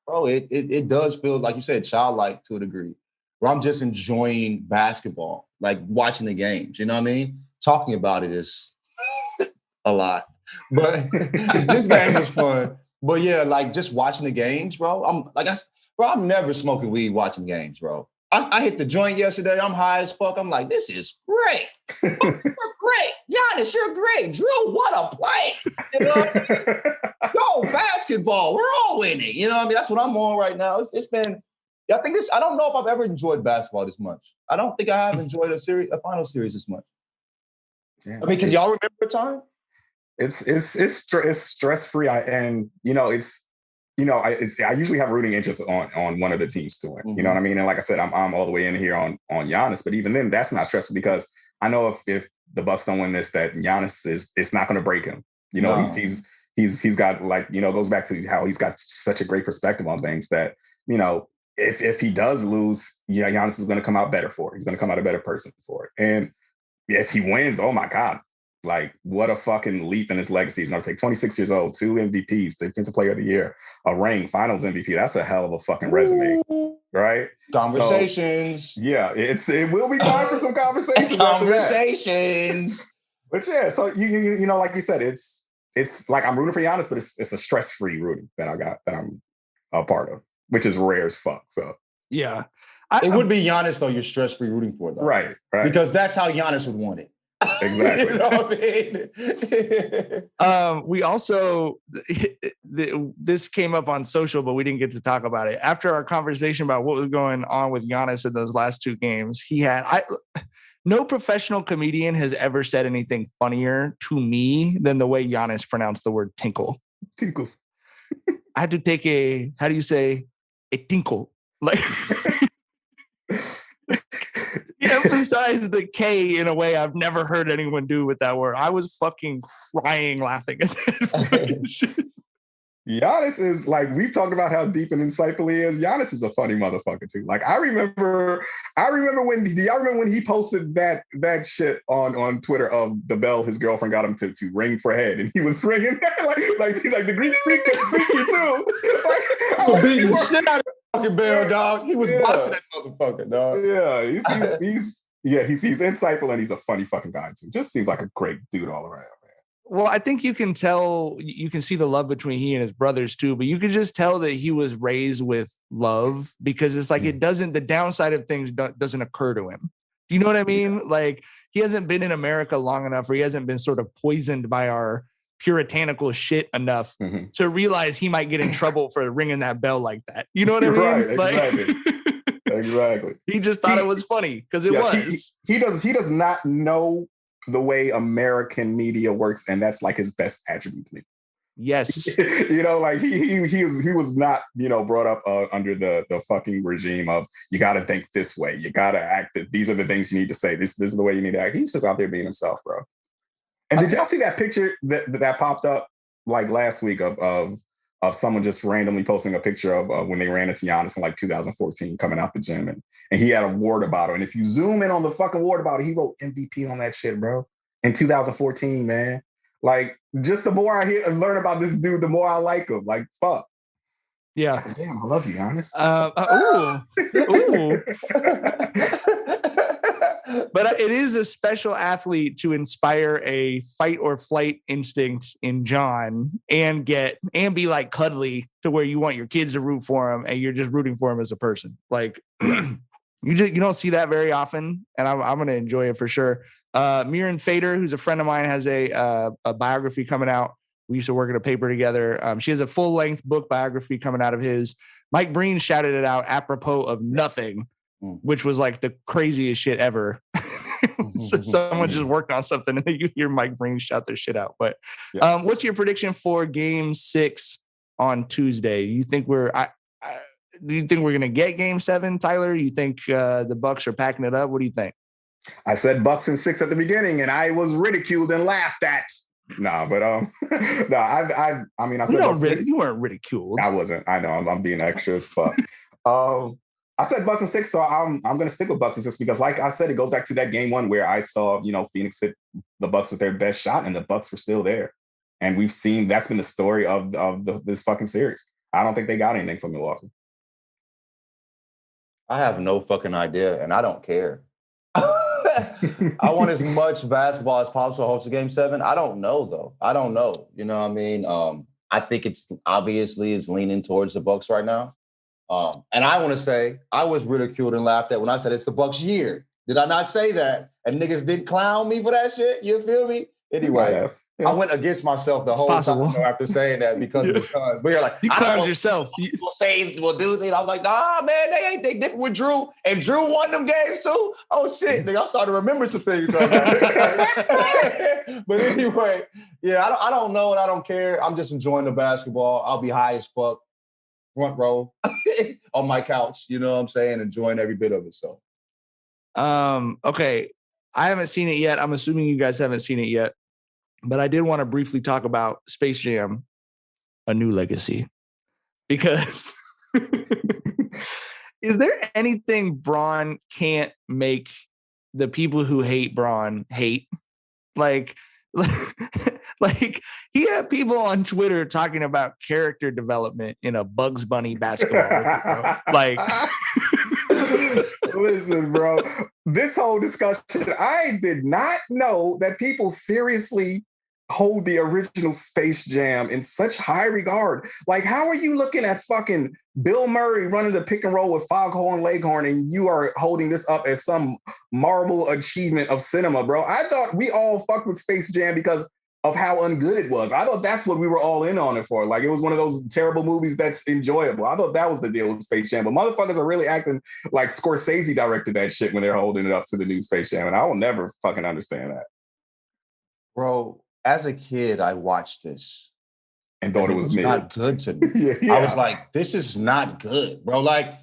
Bro, it does feel like you said, childlike to a degree. Where I'm just enjoying basketball, like watching the games. You know what I mean? Talking about it is a lot. But this game was fun. But yeah, like just watching the games, bro. I'm never smoking weed watching games, bro. I hit the joint yesterday. I'm high as fuck. I'm like, this is great. You're great. Giannis, you're great. Drew, what a play. You know what I mean? Go, basketball. We're all in it. You know what I mean? That's what I'm on right now. It's been, I don't know if I've ever enjoyed basketball this much. I don't think I have enjoyed a final series this much. Yeah, I mean, can y'all remember a time? It's stress free. I usually have rooting interest on one of the teams to win. Mm-hmm. You know what I mean? And like I said, I'm all the way in here on Giannis, but even then, that's not stressful because I know if the Bucks don't win this, that Giannis it's not going to break him. You know, he's got like, you know, goes back to how he's got such a great perspective on things that, you know, if he does lose, yeah, Giannis is going to come out better for it. He's going to come out a better person for it. And if he wins, oh my God, like what a fucking leap in his legacy. He's going to take 26 years old, 2 MVPs, Defensive Player of the Year, a ring, Finals MVP. That's a hell of a fucking resume, right? Conversations. So, yeah, it will be time for some conversations. Conversations. But yeah, so you know, like you said, it's like I'm rooting for Giannis, but it's a stress-free rooting that I'm a part of, which is rare as fuck. So yeah, it would be Giannis though. You're stress-free rooting for though, right? Because that's how Giannis would want it. Exactly. You know what I mean? We also this came up on social, but we didn't get to talk about it after our conversation about what was going on with Giannis in those last 2 games. He had no professional comedian has ever said anything funnier to me than the way Giannis pronounced the word tinkle. Tinkle. I had to take a tinkle. Like he emphasized the K in a way I've never heard anyone do with that word. I was fucking crying laughing at that shit. Giannis is like, we've talked about how deep and insightful he is. Giannis is a funny motherfucker too. Like I remember when, do y'all remember when he posted that shit on Twitter of the bell his girlfriend got him to ring for head, and he was ringing like he's like the Greek freak is freaky too. I was beating the shit out of the fucking bell, dog. He was boxing that motherfucker, dog. Yeah, he's insightful and he's a funny fucking guy too. Just seems like a great dude all around. Well, I think you can see the love between he and his brothers too, but you can just tell that he was raised with love because it's like the downside of things doesn't occur to him. Do you know what I mean? Yeah. Like he hasn't been in America long enough, or he hasn't been sort of poisoned by our puritanical shit enough to realize he might get in trouble for ringing that bell like that. You know what I mean? Right, like, exactly. Exactly. He just thought it was funny because it was. He does not know the way American media works, and that's like his best attribute to me. Yes. You know, like he was not, you know, brought up under the fucking regime of you got to think this way, you got to act that these are the things you need to say, this is the way you need to act. He's just out there being himself, bro. And did y'all see that picture that popped up like last week of someone just randomly posting a picture of when they ran into Giannis in like 2014 coming out the gym, and he had a water bottle. And if you zoom in on the fucking water bottle, he wrote MVP on that shit, bro. In 2014, man. Like, just the more I hear and learn about this dude, the more I like him. Like, fuck. Yeah. Damn, I love you, Giannis. Ooh. But it is a special athlete to inspire a fight or flight instinct in John and be like cuddly to where you want your kids to root for him and you're just rooting for him as a person. Like you don't see that very often, and I'm going to enjoy it for sure. Miran Fader, who's a friend of mine, has a biography coming out. We used to work at a paper together. She has a full-length book biography coming out of his. Mike Breen shouted it out apropos of nothing, which was like the craziest shit ever. So someone just worked on something and then you hear Mike Breen shout their shit out. But what's your prediction for Game 6 on Tuesday? Do you think we're going to get Game 7, Tyler? You think the Bucks are packing it up? What do you think? I said Bucks in 6 at the beginning, and I was ridiculed and laughed at. Nah, but I mean, I said you weren't ridiculed. I wasn't. I know I'm being extra as fuck. I said Bucks in 6, so I'm going to stick with Bucks in 6 because, like I said, it goes back to that Game 1 where I saw, you know, Phoenix hit the Bucks with their best shot, and the Bucks were still there. And we've seen that's been the story of this fucking series. I don't think they got anything from Milwaukee. I have no fucking idea, and I don't care. I want as much basketball as possible to host a Game 7. I don't know, though. I don't know. You know what I mean? I think it's obviously is leaning towards the Bucks right now. And I want to say I was ridiculed and laughed at when I said it's the Bucks year. Did I not say that? And niggas didn't clown me for that shit? You feel me? Anyway, I went against myself the whole time after saying that because of the Suns. But you're like, you clowned yourself. People say, well, dude, I'm like, nah, man, they different with Drew. And Drew won them games too. Oh shit, nigga, I'm starting to remember some things. But anyway, yeah, I don't know and I don't care. I'm just enjoying the basketball. I'll be high as fuck, front row on my couch. You know what I'm saying? Enjoying every bit of it. So, okay, I haven't seen it yet. I'm assuming you guys haven't seen it yet. But I did want to briefly talk about Space Jam, A New Legacy. Because is there anything Bron can't make the people who hate Bron hate? Like he had people on Twitter talking about character development in a Bugs Bunny basketball movie, bro. Like... Listen, bro, this whole discussion, I did not know that people seriously hold the original Space Jam in such high regard. Like, how are you looking at fucking Bill Murray running the pick and roll with Foghorn Leghorn and you are holding this up as some marvel achievement of cinema, bro? I thought we all fucked with Space Jam because of how ungood it was. I thought that's what we were all in on it for. Like, it was one of those terrible movies that's enjoyable. I thought that was the deal with Space Jam. But motherfuckers are really acting like Scorsese directed that shit when they're holding it up to the new Space Jam. And I will never fucking understand that. Bro, as a kid, I watched this. And thought it was mid. Not good to me. Yeah. I was like, this is not good, bro. Like,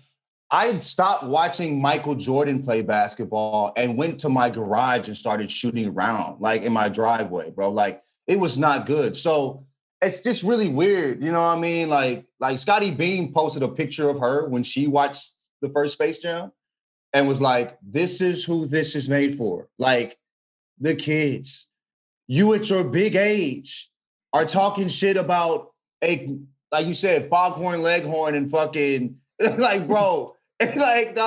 I stopped watching Michael Jordan play basketball and went to my garage and started shooting around, like in my driveway, bro. Like, it was not good. So it's just really weird. You know what I mean? Like Scotty Beam posted a picture of her when she watched the first Space Jam and was like, this is who this is made for. Like, the kids. You at your big age are talking shit about like you said, Foghorn Leghorn and fucking like, bro, like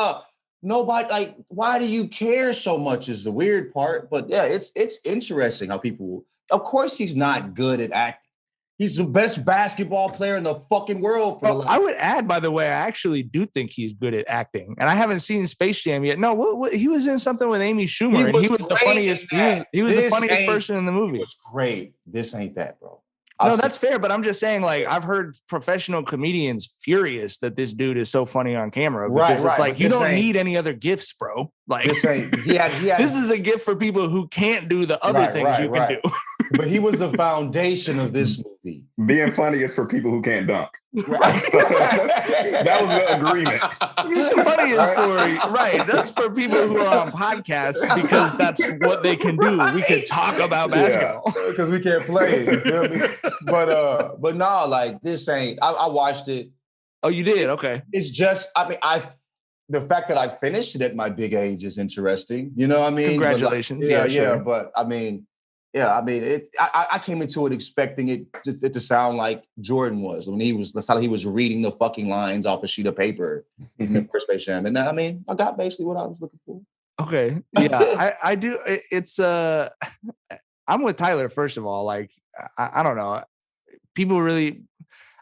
nobody, like, why do you care so much is the weird part. But yeah, it's interesting how people, of course he's not good at acting. He's the best basketball player in the fucking world. I would add, by the way, I actually do think he's good at acting, and I haven't seen Space Jam yet. No, what he was in something with Amy Schumer, and he was the funniest. He was the funniest person in the movie. It was great. This ain't that, bro. No, that's fair, but I'm just saying, like, I've heard professional comedians furious that this dude is so funny on camera because it's like, you don't need any other gifts, bro. Like, this is a gift for people who can't do the other things you can do. But he was the foundation of this movie. Being funny is for people who can't dunk. Right. That was the agreement. Funny is for, that's for people who are on podcasts because that's what they can do. We can talk about basketball. Because we can't play it, you feel me? But no, like, this ain't, I watched it. Oh, you did? Okay. It's just, I mean, the fact that I finished it at my big age is interesting. You know what I mean? Congratulations. But sure. But I mean, I came into it expecting it to sound like Jordan was when that's how he was reading the fucking lines off a sheet of paper in the first Space Jam. And I mean, I got basically what I was looking for. Okay. Yeah, I do. It's I'm with Tyler, first of all. Like, I don't know. People really,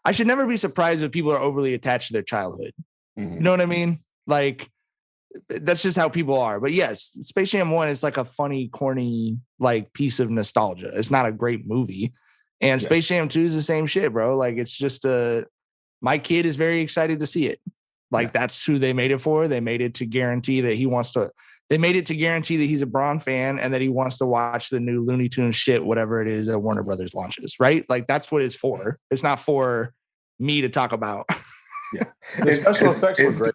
I should never be surprised if people are overly attached to their childhood. Mm-hmm. You know what I mean? Like, that's just how people are. But yes, Space Jam 1 is like a funny, corny, like, piece of nostalgia. It's not a great movie. And Space Jam 2 is the same shit, bro. Like, it's just my kid is very excited to see it. Like, that's who they made it for. They made it to guarantee that they made it to guarantee that he's a Bron fan and that he wants to watch the new Looney Tunes shit, whatever it is that Warner Brothers launches, right? Like, that's what it's for. It's not for me to talk about. Yeah. The special effects were great.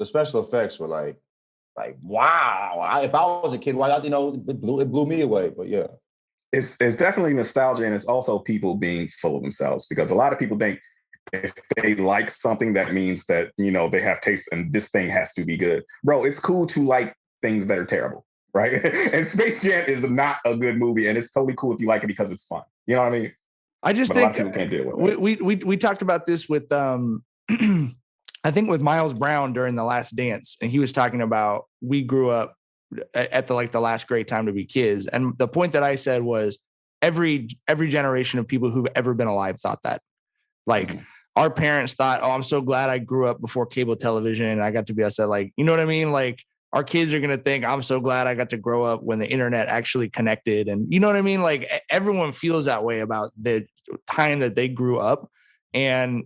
The special effects were like wow. If I was a kid, it blew me away. But yeah, it's definitely nostalgia, and it's also people being full of themselves because a lot of people think if they like something, that means that they have taste, and this thing has to be good. Bro, it's cool to like things that are terrible, right? And Space Jam is not a good movie, and it's totally cool if you like it because it's fun. You know what I mean? I just think a lot of people can't deal with it. We talked about this with I think with Miles Brown during The Last Dance, and he was talking about we grew up at the last great time to be kids. And the point that I said was every generation of people who've ever been alive thought that. Like our parents thought, oh, I'm so glad I grew up before cable television and I got to be outside. Like, you know what I mean? Like our kids are going to think I'm so glad I got to grow up when the internet actually connected. And you know what I mean? Like everyone feels that way about the time that they grew up. And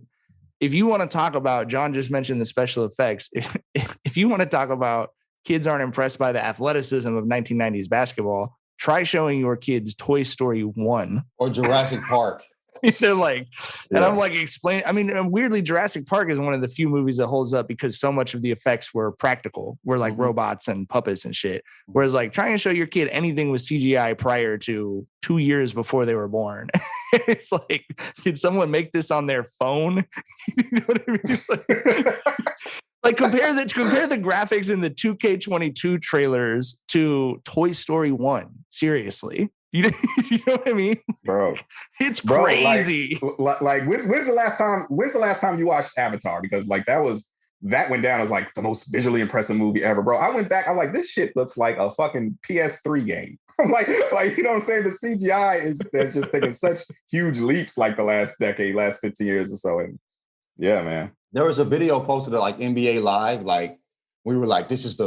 if you want to talk about, John just mentioned the special effects. If you want to talk about kids aren't impressed by the athleticism of 1990s basketball, try showing your kids Toy Story 1 or Jurassic Park. They're like, and I'm like, explain. I mean, weirdly, Jurassic Park is one of the few movies that holds up because so much of the effects were practical, were like robots and puppets and shit. Whereas, like, trying to show your kid anything with CGI prior to 2 years before they were born, it's like, did someone make this on their phone? You know what I mean? Like compare the graphics in the 2K22 trailers to Toy Story 1. Seriously. You know what I mean? Bro. It's crazy. Like when's the last time you watched Avatar? Because like that went down as like the most visually impressive movie ever, bro. I went back, I'm like, this shit looks like a fucking PS3 game. I'm like, you know what I'm saying? The CGI is just taking such huge leaps like the last 15 years or so. And yeah, man. There was a video posted at like NBA Live, like we were like, this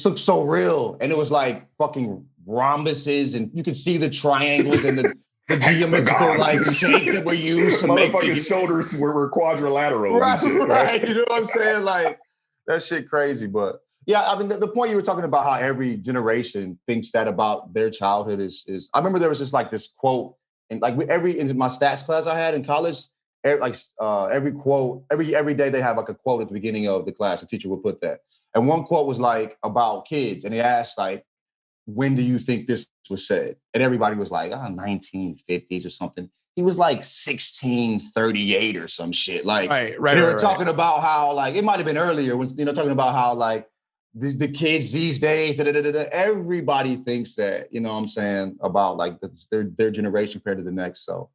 looks so real. And it was like fucking rhombuses and you could see the triangles and the geometrical like shapes that were used to make motherfucking shoulders were quadrilaterals. Right, and shit, right? You know what I'm saying? Like that shit crazy. But yeah, I mean the point you were talking about how every generation thinks that about their childhood is I remember there was just like this quote and like in my stats class I had in college, every quote, every day they have like a quote at the beginning of the class. The teacher would put that. And one quote was like about kids. And he asked like, when do you think this was said? And everybody was like, 1950s or something. He was like 1638 or some shit. Like they were talking about how like, it might've been earlier when, talking about how like the kids these days, everybody thinks that, you know what I'm saying, about like their generation compared to the next. So.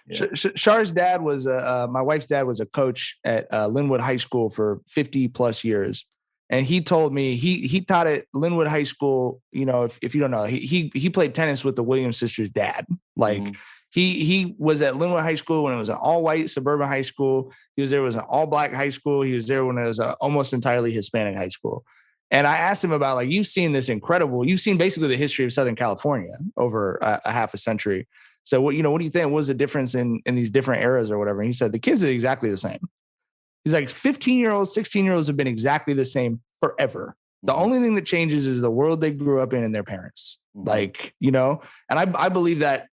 Yeah. Shar's dad was my wife's dad was a coach at Linwood High School for 50 plus years. And he told me he taught at Linwood High School. You know, if you don't know, he played tennis with the Williams sisters' dad. Like he was at Linwood High School when it was an all white suburban high school. He was there when it was an all black high school. He was there when it was an almost entirely Hispanic high school. And I asked him about like, you've seen basically the history of Southern California over a half a century. So what do you think? What was the difference in these different eras or whatever? And he said the kids are exactly the same. He's like 15-year-olds, 16-year-olds have been exactly the same forever. The only thing that changes is the world they grew up in and their parents. Like, and I believe that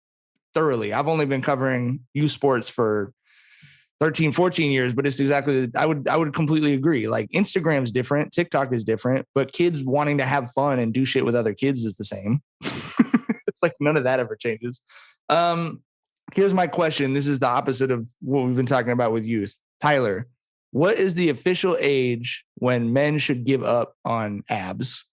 thoroughly. I've only been covering youth sports for 13, 14 years, but it's exactly, I would completely agree. Like Instagram's different, TikTok is different, but kids wanting to have fun and do shit with other kids is the same. It's like none of that ever changes. Here's my question. This is the opposite of what we've been talking about with youth. Tyler, what is the official age when men should give up on abs?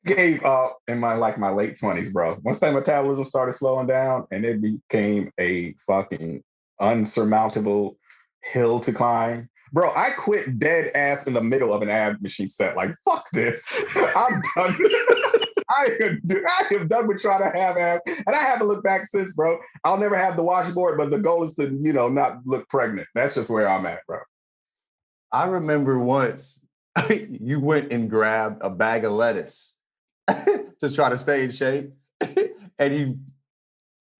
Gave up in my late 20s, bro. Once that metabolism started slowing down and it became a fucking unsurmountable hill to climb. Bro, I quit dead ass in the middle of an ab machine set. Like, fuck this. I'm done. I am done with trying to have abs. And I haven't looked back since, bro. I'll never have the washboard, but the goal is to, not look pregnant. That's just where I'm at, bro. I remember once you went and grabbed a bag of lettuce to try to stay in shape. And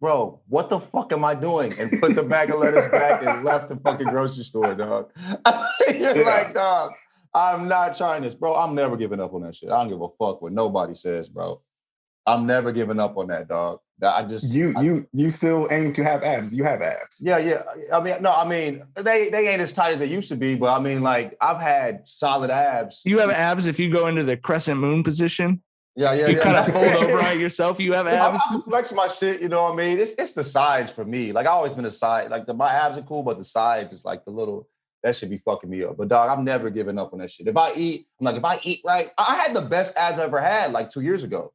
bro, what the fuck am I doing? And put the bag of lettuce back and left the fucking grocery store, dog. You're like, dog, I'm not trying this, bro. I'm never giving up on that shit. I don't give a fuck what nobody says, bro. I'm never giving up on that, dog. You still aim to have abs. You have abs. Yeah. I mean, they ain't as tight as they used to be, but I mean, like, I've had solid abs. You have abs if you go into the crescent moon position. Yeah. You kind of fold over on yourself. You have abs. I flex my shit, you know what I mean? It's the sides for me. Like, I've always been a side. Like, my abs are cool, but the sides is like the little. That should be fucking me up. But dog, I'm never giving up on that shit. If I eat right, I had the best abs I ever had like 2 years ago.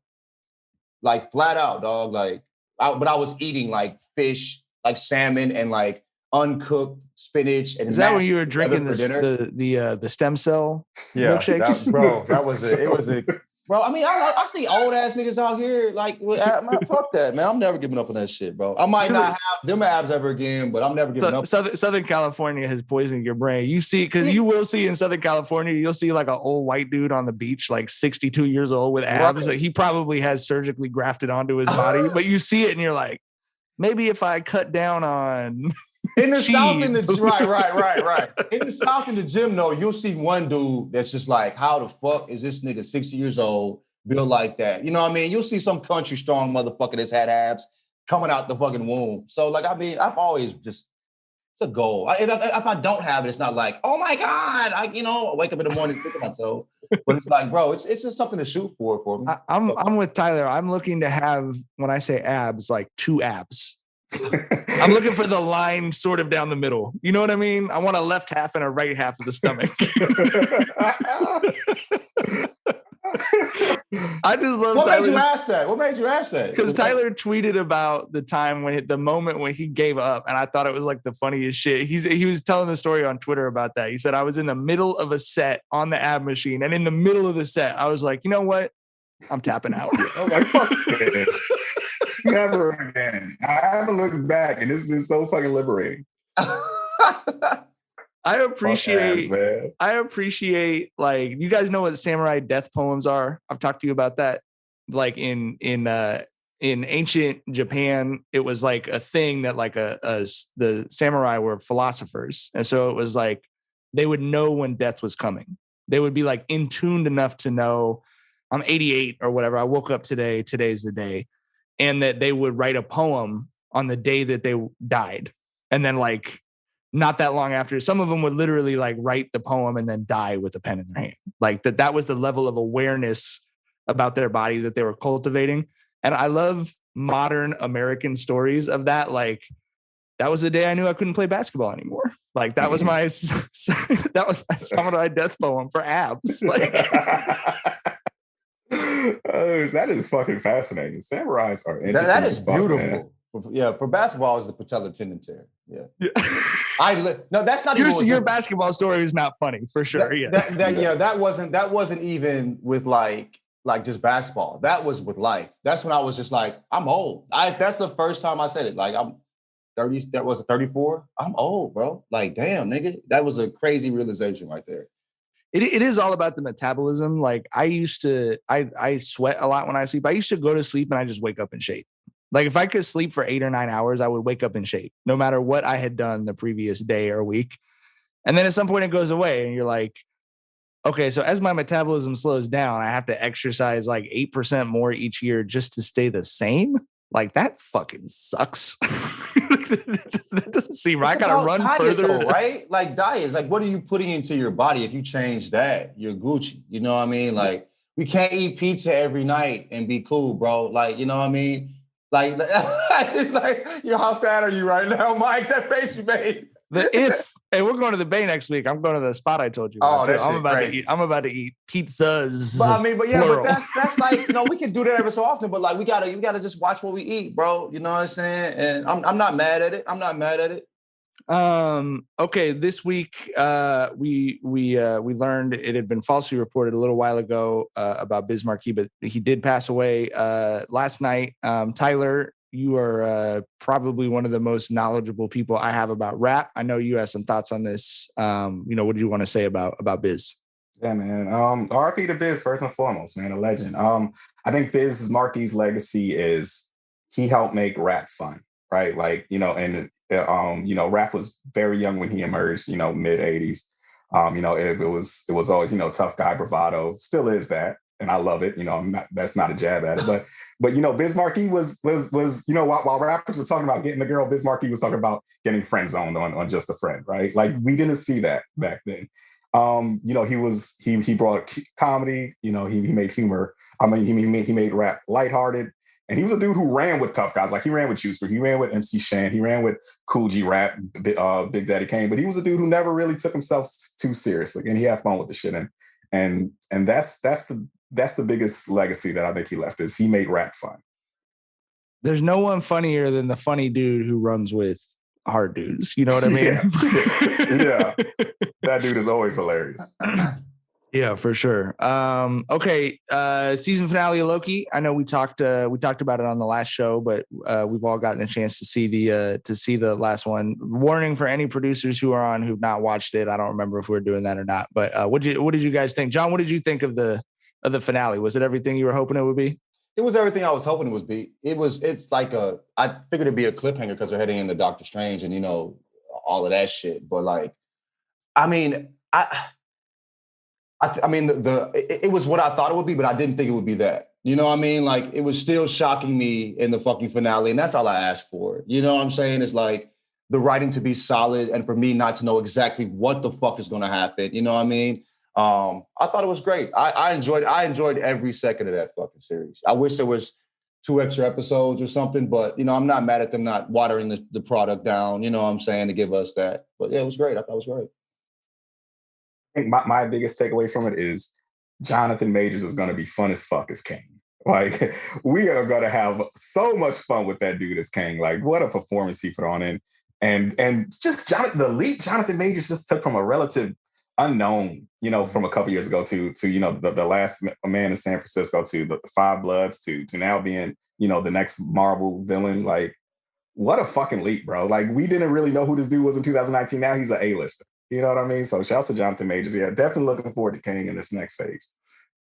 Like flat out, dog. Like, but I was eating like fish, like salmon and like uncooked spinach and is that mashed when you were drinking together the stem cell Yeah, milkshakes? that was it. It was a bro. I mean, I see old ass niggas out here like, man, fuck that, man. I'm never giving up on that shit, bro. I might not have them abs ever again, but I'm never giving up. Southern California has poisoned your brain. You see, because you will see in Southern California, you'll see like an old white dude on the beach, like 62 years old with abs that he probably has surgically grafted onto his body. But you see it and you're like, maybe if I cut down on in the South, cheese. right. In the South, in the gym, though, you'll see one dude that's just like, how the fuck is this nigga 60 years old, built like that? You know what I mean? You'll see some country strong motherfucker that's had abs coming out the fucking womb. So, like, I mean, I've always just, it's a goal. If I don't have it, it's not like, oh my God, I wake up in the morning and think of myself. But it's like, bro, it's just something to shoot for me. I'm with Tyler. I'm looking to have, when I say abs, like 2 abs. I'm looking for the line sort of down the middle. You know what I mean? I want a left half and a right half of the stomach. I just love. What made you ask that? Because Tyler tweeted about the moment when he gave up, and I thought it was like the funniest shit. He was telling the story on Twitter about that. He said, I was in the middle of a set on the ab machine, and in the middle of the set, I was like, you know what? I'm tapping out. I'm like, fuck this. Never again. I haven't looked back, and it's been so fucking liberating. I appreciate, like, you guys know what samurai death poems are? I've talked to you about that. Like in ancient Japan, it was like a thing that like the samurai were philosophers. And so it was like, they would know when death was coming. They would be like in tuned enough to know, I'm 88 or whatever. I woke up today. Today's the day. And that they would write a poem on the day that they died. And then like, not that long after, some of them would literally like write the poem and then die with a pen in their hand. Like that was the level of awareness about their body that they were cultivating. And I love modern American stories of that. Like, that was the day I knew I couldn't play basketball anymore. Like that was my samurai death poem for abs. Like, that is fucking fascinating. Samurais are interesting. That is beautiful. For basketball, is the patellar tendon tear. Yeah. No, that's not even your basketball story is not funny for sure. That wasn't even with like just basketball. That was with life. That's when I was just like, I'm old. That's the first time I said it. Like, I'm 30. That was 34. I'm old, bro. Like, damn, nigga. That was a crazy realization right there. It is all about the metabolism. Like, I sweat a lot when I sleep. I used to go to sleep and I just wake up in shape. Like, if I could sleep for 8 or 9 hours, I would wake up in shape, no matter what I had done the previous day or week. And then at some point it goes away and you're like, okay, so as my metabolism slows down, I have to exercise like 8% more each year just to stay the same. Like, that fucking sucks. That doesn't seem right. I gotta run further, though, right? Like, diet is like, what are you putting into your body? If you change that, you're Gucci. You know what I mean? Like, we can't eat pizza every night and be cool, bro. Like, you know what I mean? Like, it's like, how sad are you right now, Mike? That face you made. Hey, we're going to the Bay next week. I'm going to the spot I told you about. I'm about to eat pizzas. But that's like, we can do that every so often, but like, you gotta just watch what we eat, bro. You know what I'm saying? And I'm not mad at it. Okay, this week we learned it had been falsely reported a little while ago about Biz Markie, but he did pass away last night. Tyler, you are probably one of the most knowledgeable people I have about rap. I know you have some thoughts on this. What do you want to say about Biz? Yeah, man. R.I.P to Biz, first and foremost, man, a legend. I think Biz Markie's legacy is he helped make rap fun, right? Like, rap was very young when he emerged, mid 80s. It was always, tough guy bravado, still is that. And I love it. That's not a jab at it, but Biz Markie was while rappers were talking about getting the girl, Biz Markie was talking about getting friend zoned on Just a Friend, right? Like, we didn't see that back then. He brought comedy. He made humor. I mean, he made rap lighthearted. And he was a dude who ran with tough guys. Like, he ran with Juicer, he ran with MC Shan, he ran with Cool G Rap, Big Daddy Kane. But he was a dude who never really took himself too seriously, and he had fun with the shit. And that's the biggest legacy that I think he left, is he made rap fun. There's no one funnier than the funny dude who runs with hard dudes. You know what I mean? Yeah. That dude is always hilarious. Yeah, for sure. Okay. Season finale of Loki. I know we talked about it on the last show, but we've all gotten a chance to see the last one. Warning for any producers who are on who've not watched it. I don't remember if we're doing that or not. But what did you guys think? John, what did you think of the finale? Was it everything you were hoping it would be? It was everything I was hoping it would be. It's like I figured it'd be a cliffhanger because they're heading into Doctor Strange and, you know, all of that shit. But like, I mean, it was what I thought it would be, but I didn't think it would be that. You know what I mean? Like, it was still shocking me in the fucking finale, and that's all I asked for. You know what I'm saying? It's like the writing to be solid, and for me not to know exactly what the fuck is going to happen. You know what I mean? I thought it was great. I enjoyed every second of that fucking series. I wish there was 2 extra episodes or something, but, you know, I'm not mad at them not watering the product down. You know what I'm saying, to give us that. But yeah, it was great. I thought it was great. I think my biggest takeaway from it is Jonathan Majors is going to be fun as fuck as Kang. Like, we are going to have so much fun with that dude as Kang. Like, what a performance he put on in. And just the leap Jonathan Majors just took from a relative unknown, you know, from a couple years ago to you know, the last man in San Francisco, to the Five Bloods, to now being, you know, the next Marvel villain. Like, what a fucking leap, bro. Like, we didn't really know who this dude was in 2019. Now he's an A-lister. You know what I mean? So shouts to Jonathan Majors. Yeah, definitely looking forward to Kang in this next phase.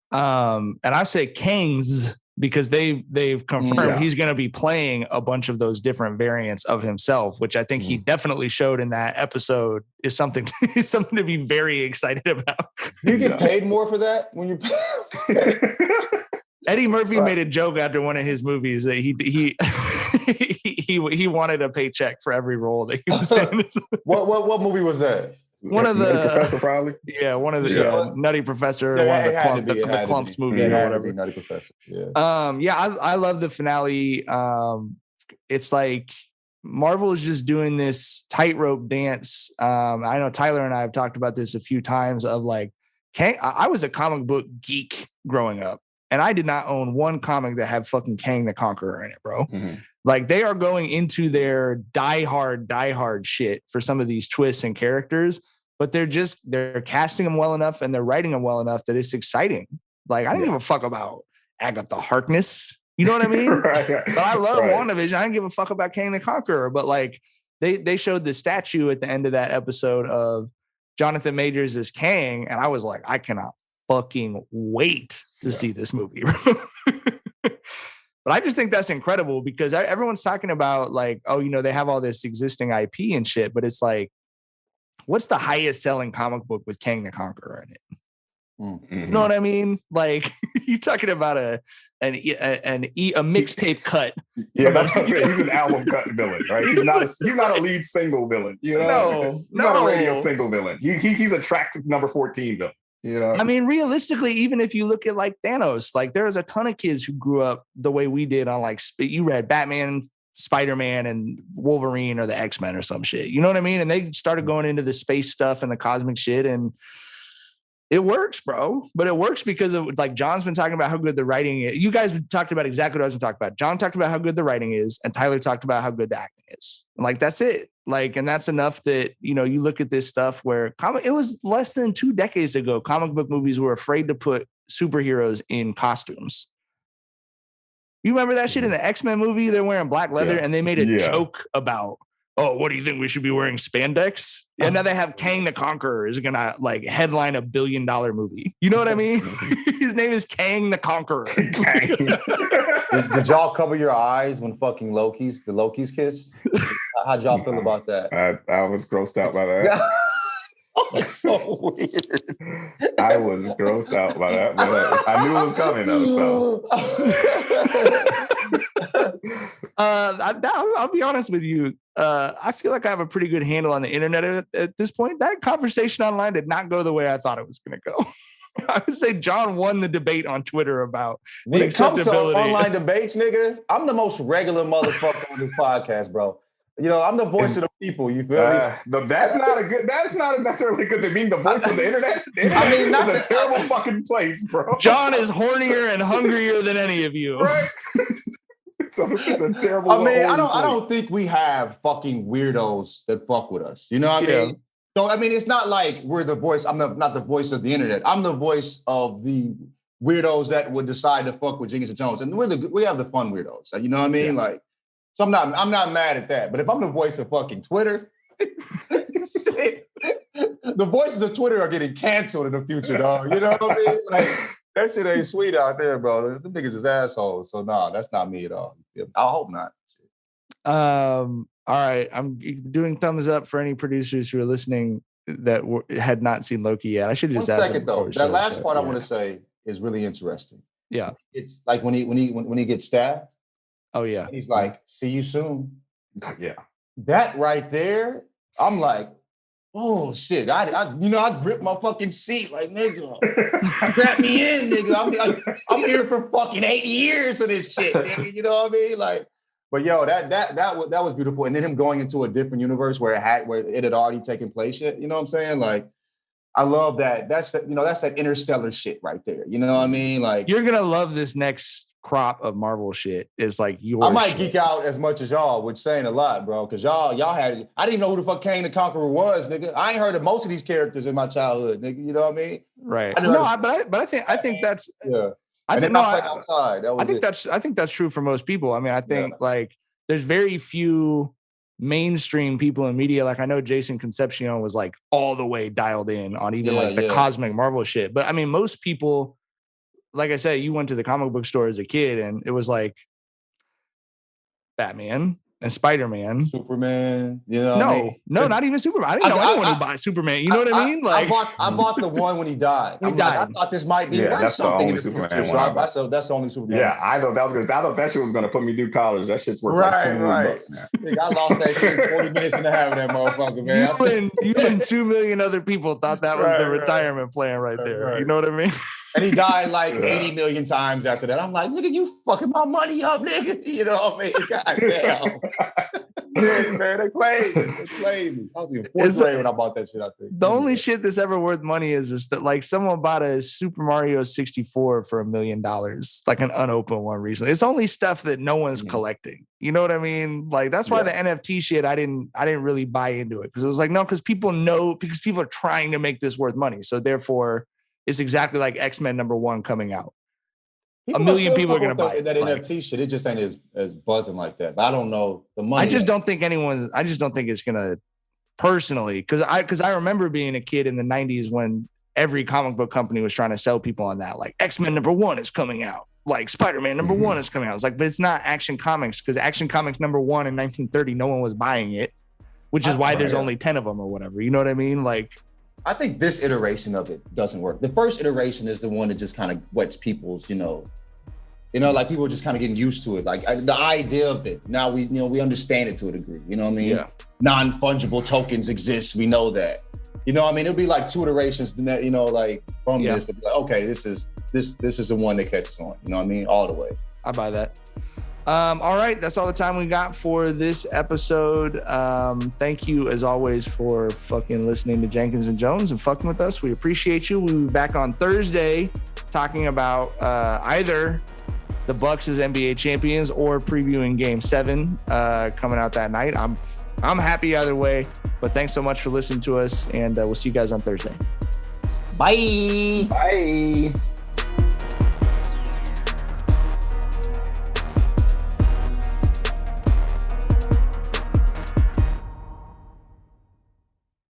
And I say Kangs because they've confirmed he's going to be playing a bunch of those different variants of himself, which I think he definitely showed in that episode is something to be very excited about. Do you get paid more for that when you? Eddie Murphy made a joke after one of his movies that he wanted a paycheck for every role that he was in. What movie was that? One of the Nutty Professor, probably. Yeah, one of the Nutty Professor, one of the Clumps movie or whatever. Nutty Professor. Yeah. I love the finale. It's like Marvel is just doing this tightrope dance. I know Tyler and I have talked about this a few times of like, I was a comic book geek growing up, and I did not own one comic that had fucking Kang the Conqueror in it, bro. Mm-hmm. Like, they are going into their die hard shit for some of these twists and characters, but they're casting them well enough and they're writing them well enough that it's exciting. Like, I didn't give a fuck about Agatha Harkness. You know what I mean? Right. But I love WandaVision. I didn't give a fuck about Kang the Conqueror. But like, they showed the statue at the end of that episode of Jonathan Majors as Kang, and I was like, I cannot fucking wait to see this movie. But I just think that's incredible because everyone's talking about like, oh, you know, they have all this existing IP and shit, but it's like, what's the highest selling comic book with Kang the Conqueror in it? Mm-hmm. You know what I mean? Like, you're talking about a mixtape cut. Yeah, that's what I'm saying. He's an album cut villain, right? He's not a lead single villain. You know, he's not a radio single villain. He's a track number 14 villain. You know? I mean, realistically, even if you look at like Thanos, like there's a ton of kids who grew up the way we did on like, you read Batman, Spider-Man, and Wolverine or the X-Men or some shit. You know what I mean? And they started going into the space stuff and the cosmic shit, and it works, bro. But it works because of, like, John's been talking about how good the writing is. You guys talked about exactly what I was going to talk about. John talked about how good the writing is, and Tyler talked about how good the acting is. And like, that's it. Like, and that's enough that, you know, you look at this stuff where it was less than 2 decades ago, comic book movies were afraid to put superheroes in costumes. You remember that shit in the X-Men movie? They're wearing black leather and they made a joke about, oh, what do you think we should be wearing spandex? And now they have Kang the Conqueror is going to like headline $1 billion movie. You know what I mean? His name is Kang the Conqueror. Did y'all cover your eyes when fucking the Lokis kissed? How'd y'all feel about that? I was grossed out by that. So weird. I was grossed out by that, but I knew it was coming though. So I'll be honest with you. I feel like I have a pretty good handle on the internet at this point. That conversation online did not go the way I thought it was going to go. I would say John won the debate on Twitter about when it comes to online debates, nigga. I'm the most regular motherfucker on this podcast, bro. You know, I'm the voice of the people. You feel me? That's not necessarily good to being the voice of the internet. I mean, it's a terrible fucking place, bro. John is hornier and hungrier than any of you. Right? It's So it's a terrible. I mean, I don't think we have fucking weirdos that fuck with us. You know what I mean? So I mean, it's not like we're the voice. I'm not the voice of the internet. I'm the voice of the weirdos that would decide to fuck with Jenkins and Jonez, and we have the fun weirdos. You know what I mean? Yeah. Like, so I'm not mad at that. But if I'm the voice of fucking Twitter, shit, the voices of Twitter are getting canceled in the future, dog. You know what I mean? Like, that shit ain't sweet out there, bro. The niggas is assholes. So nah, that's not me at all. I hope not. All right, I'm doing thumbs up for any producers who are listening that had not seen Loki yet. I should just ask. 1 second though. That last part I want to say is really interesting. Yeah, it's like when he gets stabbed. Oh yeah, he's like, "See you soon." Yeah, that right there, I'm like, oh shit! I'd grip my fucking seat like, nigga, strap me in, nigga. I'm here for fucking 8 years of this shit, nigga. You know what I mean? Like, but yo, that was beautiful. And then him going into a different universe where it had already taken place yet. You know what I'm saying? Like, I love that. That's that interstellar shit right there. You know what I mean? Like, you're gonna love this next crop of Marvel shit. Is like your. I might geek out as much as y'all, which saying a lot, bro. Because y'all had. I didn't know who the fuck Kang the Conqueror was, nigga. I ain't heard of most of these characters in my childhood, nigga. You know what I mean? Right. But I think that's. Yeah. I think outside. I think that's true for most people. I mean, I think like there's very few mainstream people in media. Like I know Jason Concepcion was like all the way dialed in on even the cosmic Marvel shit. But I mean, most people, like I said, you went to the comic book store as a kid and it was like Batman and Spider-Man, Superman, you know. No, not even Superman. I didn't know anyone who bought Superman. You know what I mean? Like I bought the one when he died. He died. Like, I thought this might be that's something the only Superman one. So that's the only Superman. Yeah, I know that was good. I thought that shit was gonna put me through college. That shit's worth like $20 now. I lost that shit in 40 minutes and a half of that motherfucker, man. You and 2 million other people thought that was the retirement plan right there. You know what I mean? And he died like 80 million times after that. I'm like, nigga, you fucking my money up, nigga. You know what I mean? God damn. Yeah, man, they played me. I was in fourth grade when I bought that shit, I think. The only shit that's ever worth money is that like someone bought a Super Mario 64 for $1 million, like an unopened one recently. It's only stuff that no one's collecting. You know what I mean? Like that's why the NFT shit, I didn't really buy into it because it was like, no, because people are trying to make this worth money. So therefore it's exactly like X-Men #1 coming out. People 1 million people are going to buy it. That NFT shit, it just ain't as buzzing like that. But I don't know the money. I just don't think it's going to personally, because I remember being a kid in the 90s when every comic book company was trying to sell people on that. Like X-Men #1 is coming out. Like Spider-Man #1 is coming out. It's like, but it's not Action Comics because Action Comics #1 in 1930, no one was buying it, which is why there's only 10 of them or whatever. You know what I mean? Like, I think this iteration of it doesn't work. The first iteration is the one that just kind of wets people's, like people are just kind of getting used to it. Like the idea of it. Now we understand it to a degree. You know what I mean? Yeah. Non-fungible tokens exist. We know that. You know what I mean? It'll be like 2 iterations, from this. It'll be like, okay, this is the one that catches on. You know what I mean? All the way. I buy that. All right, that's all the time we got for this episode. Thank you, as always, for fucking listening to Jenkins and Jonez and fucking with us. We appreciate you. We'll be back on Thursday talking about either the Bucks as NBA champions or previewing Game 7 coming out that night. I'm happy either way, but thanks so much for listening to us, and we'll see you guys on Thursday. Bye. Bye.